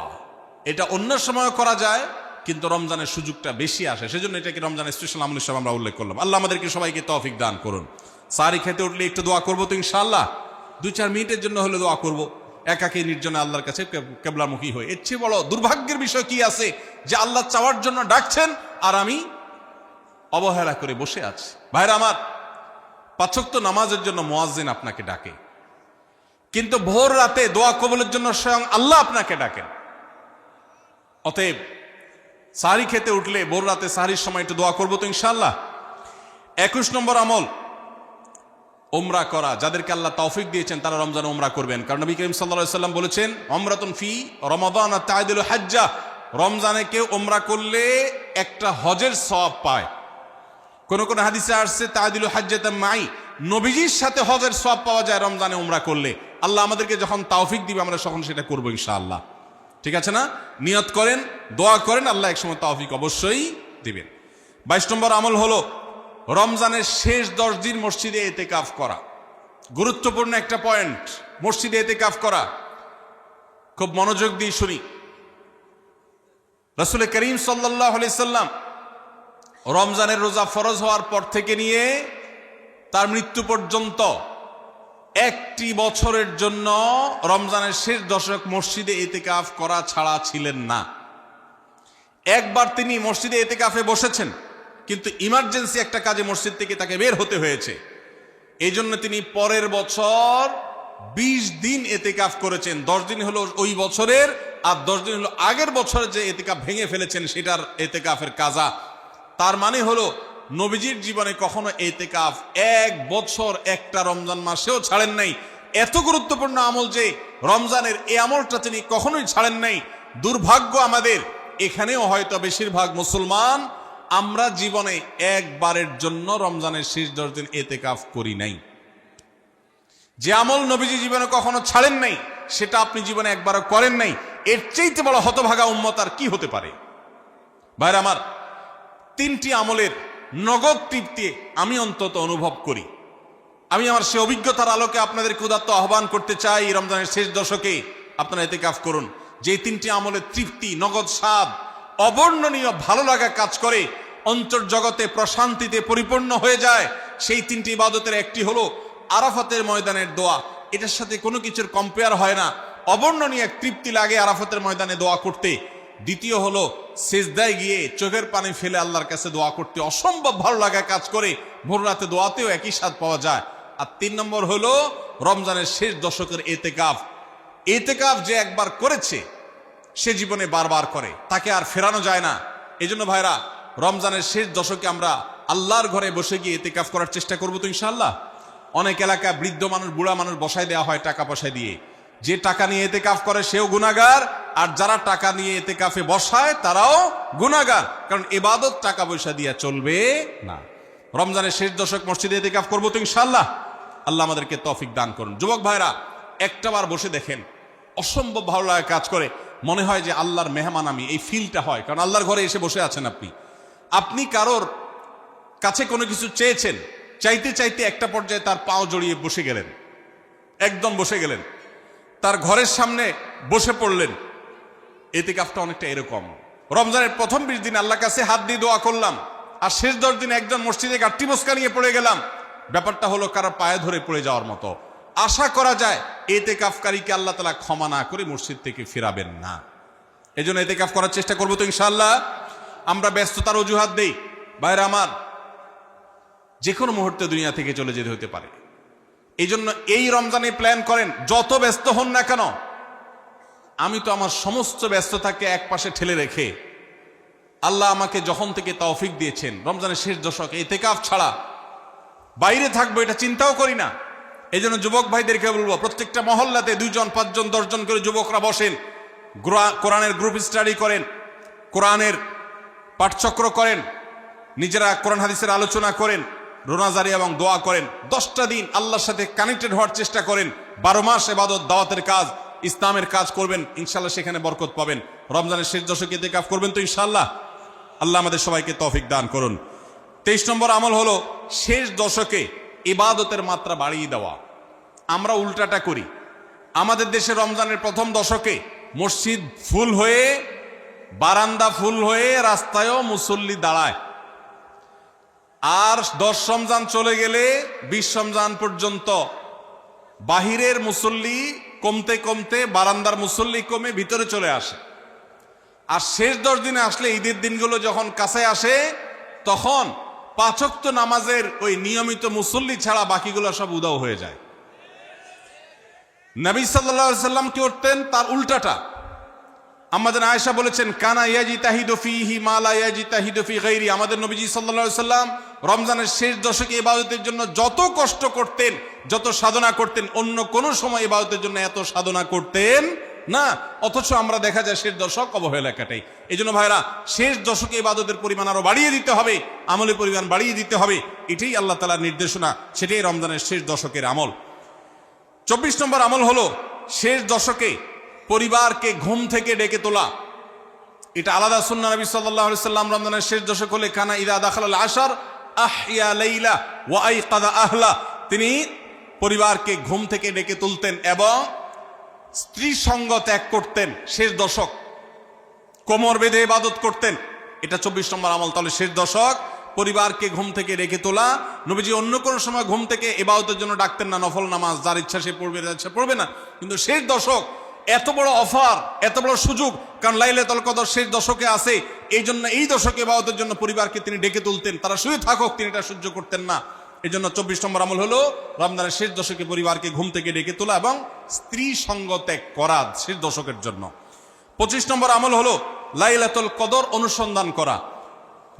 [SPEAKER 1] এটা অন্য সময় করা যায়, কিন্তু রমজানের সুযোগটা বেশি আসে, সেজন্য এটাকে রমজানের স্পেশাল আমল হিসেবে আমরা উল্লেখ করলাম। আল্লাহ আমাদেরকে সবাইকে তৌফিক দান করুন। সাহরি খেতে উঠলে একটু দোয়া করবো তো ইনশাআল্লাহ, 2-4 মিনিটের জন্য হলে দোয়া করবো, একাকী নির্জনে আল্লাহর কাছে কেবলামুখী হয়ে। এর চেয়ে বড় দুর্ভাগ্যের বিষয় কি আছে যে আল্লাহ চাওয়ার জন্য ডাকছেন আর আমি অবহেলা করে বসে আছি। ভাইরা আমার, 5 ওয়াক্ত নামাজের জন্য মুয়াজ্জিন আপনাকে ডাকে, কিন্তু ভোর রাতে দোয়া কবুলের জন্য স্বয়ং আল্লাহ আপনাকে ডাকেন। অতএব সাহরি খেতে উঠলে ভোর রাতে সাহরির সময় একটু দোয়া করবো তো ইনশাআল্লাহ। 21 নম্বর আমল উমরা করা। যাদেরকে আল্লাহ তৌফিক দিয়েছেন তারা রমজানে উমরা করবেন, কারণ নবী করিম সাল্লাল্লাহু আলাইহি ওয়াসাল্লাম বলেছেন, উমরাতুন ফি রমাদান তা'দিলু হাজ্জা। রমজানে কেউ উমরা করলে একটা হজের সওয়াব পায়। কোন কোন হাদিসে আসছে তা'দিলু হাজ্জাতাম মাই, নবীজির সাথে হজের সওয়াব পাওয়া যায় রমজানে উমরা করলে। আল্লাহ আমাদেরকে যখন তৌফিক দিবে আমরা তখন সেটা করবো ইনশাআল্লাহ। ঠিক আছে না? নিয়ত করেন, দোয়া করেন, আল্লাহ একসময় তৌফিক অবশ্যই দিবেন। 22 নম্বর আমল হলো রমজানের শেষ 10 দিন মসজিদে ইতিকাফ করা। গুরুত্বপূর্ণ একটা পয়েন্ট, মসজিদে ইতিকাফ করা। খুব মনোযোগ দিয়ে শুনি। রাসূল করিম সাল্লাল্লাহু আলাইহি সাল্লাম রমজানের রোজা ফরজ হওয়ার পর থেকে নিয়ে তার মৃত্যু পর্যন্ত 1টি বছরের জন্য রমজানের শেষ দশক মসজিদে ইতিকাফ করা ছাড়া ছিলেন না। একবার তিনি মসজিদে ইতিকাফে বসেছেন, কিন্তু ইমার্জেন্সি একটা কাজে মসজিদ থেকে তাকে বের হতে হয়েছে। এই জন্য তিনি পরের বছর 20 দিন ইতিকাফ করেছেন। 10 দিন হলো ওই বছরের, আর 10 দিন হলো আগের বছরে যে ইতিকাফ ভেঙে ফেলেছেন সেটার ইতিকাফের কাজা। তার মানে হলো নবীজির জীবনে কখনো ইতিকাফ 1 বছর একটা রমজান মাসেও ছাড়েন নাই। এত গুরুত্বপূর্ণ আমল যে রমজানের এই আমলটা তিনি কখনোই ছাড়েন নাই। দুর্ভাগ্য আমাদের, এখানেও হয়তো বেশিরভাগ মুসলমান আমরা জীবনে একবারের জন্য রমজানের শেষ 10 দিন ইতিকাফ করি নাই। যে আমল নবীজি জীবনে কখনো ছাড়েন নাই সেটা আপনি জীবনে একবারও করেন নাই। এর চাইতে বড় হতভাগা উম্মত আর কি হতে পারে? ভাইরা আমার, 3টি আমলের নগদ তৃপ্তি আমি অন্তত অনুভব করি। আমি আমার সে অভিজ্ঞতার আলোকে আপনাদেরকে উদাত্ত আহ্বান করতে চাই, রমজানের শেষ দশকে আপনারা ইতিকাফ করুন। যে 3টি আমলের তৃপ্তি, নগদ স্বাদ, অবর্ণনীয় ভালো লাগা কাজ করে, অন্তর্জগতে প্রশান্তিতে পরিপূর্ণ হয়ে যায়, সেই 3টি ইবাদতের একটি হলো আরাফাতের ময়দানের দোয়া। এটার সাথে কোনো কিছুর কম্পেয়ার হয় না। অবর্ণনীয় এক তৃপ্তি লাগে আরাফাতের ময়দানে দোয়া করতে। দ্বিতীয় হলো সিজদায় গিয়ে চোখের পানি ফেলে আল্লাহর কাছে দোয়া করতে অসম্ভব ভালো লাগা কাজ করে। ভোর রাতে দোয়াতেও একই স্বাদ পাওয়া যায়। আর 3 নম্বর হলো রমজানের শেষ দশকের ইতিকাফ। ইতিকাফ যে একবার করেছে সে জীবনে বারবার করে, তাকে আর ফেরানো যায় না। এই জন্য ভাইরা, রমজানের শেষ দশকে আমরা আল্লাহর ঘরে বসে গিয়ে ইতিকাফ করার চেষ্টা করবো তো ইনশাআল্লাহ। অনেক এলাকায় বৃদ্ধ মানুষ, বুড়া মানুষ বসায় দেওয়া হয় টাকা পয়সা দিয়ে। যে টাকা নিয়ে ইতিকাফ করে সেও গুনাহগার, আর যারা টাকা নিয়ে ইতিকাফে বসায় তারাও গুনাহগার, কারণ ইবাদত টাকা পয়সা দিয়ে চলবে না। রমজানের শেষ দশক মসজিদে ইতিকাফ করবো তো ইনশাআল্লাহ। আল্লাহ আমাদেরকে তৌফিক দান করুন। যুবক ভাইরা, একটাবার বসে দেখেন, অসম্ভব ভালো লাগা কাজ করে, মনে হয় যে আল্লাহর মেহমান আমি, এই ফিলটা হয়। কারণ আল্লাহর ঘরে এসে বসে আছেন আপনি কারোর কাছে কোনো কিছু চেয়েছেন, চাইতে চাইতে একটা পর্যায়ে তার পাও জড়িয়ে বসে গেলেন, একদম বসে গেলেন, তার ঘরের সামনে বসে পড়লেন। ইতিকাফটা অনেকটা এরকম। রমজানের প্রথম 20 দিন আল্লাহর কাছে হাত দিয়ে দোয়া করলাম, আর শেষ 10 দিন একজন মসজিদে গাট্টি মস্কা নিয়ে পড়ে গেলাম। ব্যাপারটা হলো কারো পায়ে ধরে পড়ে যাওয়ার মতো। আশা করা যায় ইতিকাফকারীকে আল্লাহ তাআলা ক্ষমা না করে মসজিদ থেকে ফেরাবেন না। এই জন্য ইতিকাফ করার চেষ্টা করবো তো ইনশাআল্লাহ। আমরা ব্যস্ততার অজুহাত দেই। ভাইরা আমার, যে কোনো মুহূর্তে দুনিয়া থেকে চলে যেতে হতে পারে। এই জন্য এই রমজানে প্ল্যান করেন, যত ব্যস্ত হন না কেন। আমি তো আমার সমস্ত ব্যস্ততাকে এক পাশে ঠেলে রেখে, আল্লাহ আমাকে যখন থেকে তৌফিক দিয়েছেন রমজানের শেষ দশকে ইতিকাফ ছাড়া বাইরে থাকবো এটা চিন্তাও করি না। এই জন্য যুবক ভাইদেরকে বলবো, প্রত্যেকটা মহল্লাতে 2 জন 5 জন 10 জন করে যুবকরা বসেন, কোরআনের গ্রুপ স্টাডি করেন, কোরআনের পাঠচক্র করেন, নিজেরা কোরআন হাদিসের আলোচনা করেন, রোনাজারি এবং দোয়া করেন, 10টা দিন আল্লাহর সাথে কানেক্টেড হওয়ার চেষ্টা করেন, 12 মাস ইবাদত দাওয়াতের কাজ ইসলামের কাজ করবেন, ইনশাআল্লাহ সেখানে বরকত পাবেন। রমজানের শেষ দশকে ইতিকাফ করবেন তো ইনশাআল্লাহ। আল্লাহ আমাদের সবাইকে তৌফিক দান করুন। 23 নম্বর আমল হলো শেষ দশকে ইবাদতের মাত্রা বাড়িয়ে দেওয়া। আমরা উল্টাটা করি। আমাদের দেশে রমজানের প্রথম দশকে মসজিদ ফুল হয়ে, বারান্দা ফুল হয়ে, রাস্তায়ও মুসল্লি দাঁড়ায়। আর 10 রমজান চলে গেলে 20 রমজান পর্যন্ত বাহিরের মুসল্লি কমতে কমতে বারান্দার মুসল্লি কমে ভিতরে চলে আসে। আর শেষ 10 দিনে আসলে, ঈদের দিনগুলো যখন কাছে আসে, তখন 5 ওয়াক্ত নামাজের ওই নিয়মিত মুসল্লি ছাড়া বাকিগুলো সব উদাও হয়ে যায়। নবী সাল্লাল্লাহু আলাইহি সাল্লাম কি করতেন? তার উল্টাটা। আমাদের আয়েশা বলেছেন, কানা ইয়াজিতাহিদু ফীহি মা লা ইয়াজিতাহিদু ফী গায়রি। আমাদের নবীজি সাল্লাল্লাহু আলাইহি সাল্লাম রমজানের শেষ দশকে ইবাদতের জন্য যত কষ্ট করতেন, যত সাধনা করতেন, অন্য কোন সময় ইবাদতের জন্য এত সাধনা করতেন না। অথচ আমরা দেখা যায় শেষ দশক অবহেলা কাটাই। এই জন্য ভাইরা, শেষ দশকে ইবাদতের পরিমাণ আরো বাড়িয়ে দিতে হবে, আমলের পরিমাণ বাড়িয়ে দিতে হবে। এটাই আল্লাহ তাআলার নির্দেশনা, সেটাই রমজানের শেষ দশকের আমল। 24 নম্বর আমল হলো শেষ দশকে পরিবারকে ঘুম থেকে ডেকে তোলা। এটা আলাদা সুন্নাহ। নবী সাল্লাল্লাহু আলাইহি সাল্লাম রমজানের শেষ দশক হলে কানা ইযা দাখালাল আশর আহইয়া লাইলা ওয়া আইকাযা আহলা। তিনি পরিবারকে ঘুম থেকে ডেকে তুলতেন এবং স্ত্রী সঙ্গ ত্যাগ করতেন। শেষ দশক কোমর বেঁধে ইবাদত করতেন। এটা 24 নম্বর আমল। তাহলে শেষ দশক পরিবারকে ঘুম থেকে ডেকে তোলা। নবীজি অন্য কোনো সময় ঘুম থেকে ইবাদতের জন্য ডাকতেন না, নফল নামাজ যার ইচ্ছা সে পড়বে, যার ইচ্ছা পড়বে না। কিন্তু শেষ দশক এত বড় অফার, এত বড় সুযোগ, কারণ লাইলাতুল কদর শেষ দশকে আছে। এই জন্য এই দশকে ইবাদতের জন্য পরিবারকে তিনি ডেকে তুলতেন। তারা শুয়ে থাকুক, তিনি এটা সহ্য করতেন না। এই জন্য 24 নম্বর আমল হলো রমজানের শেষ দশকে পরিবারকে ঘুম থেকে ডেকে তোলা এবং স্ত্রী সঙ্গ ত্যাগ করা শেষ দশকের জন্য। 25 নম্বর আমল হলো লাইলাতুল কদর অনুসন্ধান করা।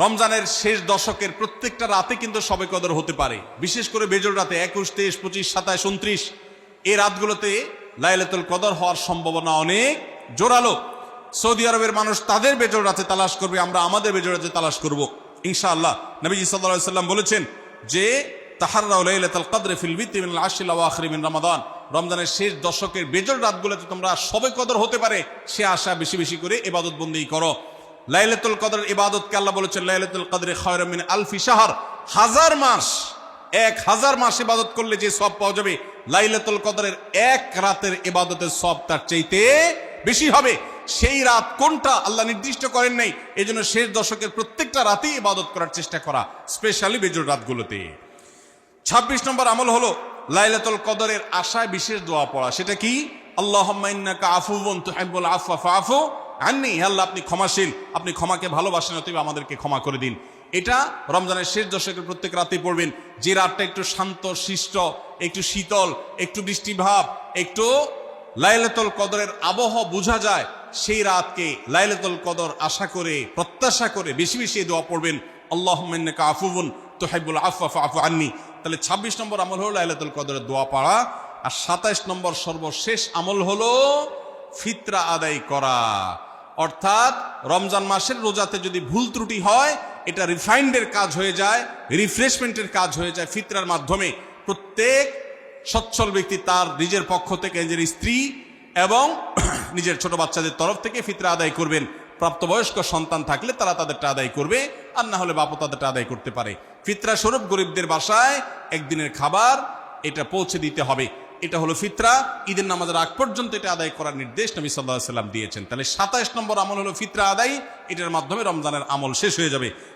[SPEAKER 1] রমজানের শেষ দশকের প্রত্যেকটা রাতে কিন্তু শবে কদর হতে পারে। বিশেষ করে বেজোড় রাতে 21, 23, 25, 27, 29 এই রাতগুলোতে লাইলাতুল কদর হওয়ার সম্ভাবনা অনেক জোরালো। সৌদি আরবের মানুষ তাদের বেজোড় রাতে তালাশ করবে, আমরা আমাদের বেজোড় রাতে তালাশ করব ইনশাআল্লাহ। নবীজি সাল্লাল্লাহু আলাইহি সাল্লাম বলেছেন যে তাহাররাউ লাইলাতুল কদর ফিল বিতি মিনাল আশরিল আওয়াখির মিন রমাদান। রমজানের শেষ দশকের বেজোড় রাতগুলোতে তোমরা শবে কদর হতে পারে সে আশা বেশি বেশি করে ইবাদত বন্দেগী করো। লাইলাতুল কদরের ইবাদতকে আল্লাহ বলেছেন লাইলাতুল কদরে খায়রুম মিন আলফি শাহর। 1000 মাস, 1000 মাস ইবাদত করলে যে সওয়াব পাওয়া যাবে, লাইলাতুল কদরের এক রাতের ইবাদতের সওয়াব তার চাইতে বেশি হবে। সেই রাত কোনটা আল্লাহ নির্দিষ্ট করেন নাই। এজন্য শেষ দশকের প্রত্যেকটা রাতেই ইবাদত করার চেষ্টা করা, স্পেশালি বেজোড় রাতগুলোতে। 26 নম্বর আমল হলো লাইলাতুল কদরের আশায় বিশেষ দোয়া পড়া। সেটা কি? আল্লাহুম্মা ইন্নাকা আফুউন তুহিব্বুল আফওয়া ফাআফু আন্নি। আল্লাহ আপনি ক্ষমাশীল, আপনি ক্ষমাকে ভালোবাসেন, অতএব আমাদেরকে ক্ষমা করে দিন। এটা রমজানের শেষ দশকের প্রত্যেক রাতে পড়বেন। যে রাতটা একটু শান্ত শিষ্ট, একটু শীতল, একটু বৃষ্টিভাব, একটু লাইলাতুল কদরের আবহ বোঝা যায়, সেই রাতকে লাইলাতুল কদর আশা করে, প্রত্যাশা করে বেশি বেশি দোয়া পড়বেন, আল্লাহুম্মা ইন্নাকা আফুউন তুহিব্বুল আফওয়া ফাআফু আন্নি। তাহলে 26 নম্বর আমল হলো লাইলাতুল কদরের দোয়া পড়া। আর 27 নম্বর সর্বশেষ আমল হলো ফিতরা আদায় করা। অর্থাৎ রমজান মাসের রোজাতে যদি ভুল ত্রুটি হয়, এটা রিফাইন্ডের কাজ হয়ে যায়, রিফ্রেশমেন্টের কাজ হয়ে যায়। ফিতরার মাধ্যমে প্রত্যেক সচ্ছল ব্যক্তি তার নিজের পক্ষ থেকে, নিজের স্ত্রী এবং নিজের ছোট বাচ্চাদের তরফ থেকে ফিতরা আদায় করবেন। প্রাপ্তবয়স্ক সন্তান থাকলে তারা তাদেরটা আদায় করবে, আর না হলে বাপও তাদেরটা আদায় করতে পারে। ফিতরা স্বরূপ গরিবদের বাসায় একদিনের খাবার এটা পৌঁছে দিতে হবে। এটা হলো ফিতরা। ঈদের নামাজের আগ পর্যন্ত এটা আদায় করার নির্দেশ নবী সাল্লাল্লাহু আলাইহি সাল্লাম দিয়েছেন। তাহলে 27 নম্বর আমল হলো ফিতরা আদায়। এটার মাধ্যমে রমজানের আমল শেষ হয়ে যাবে।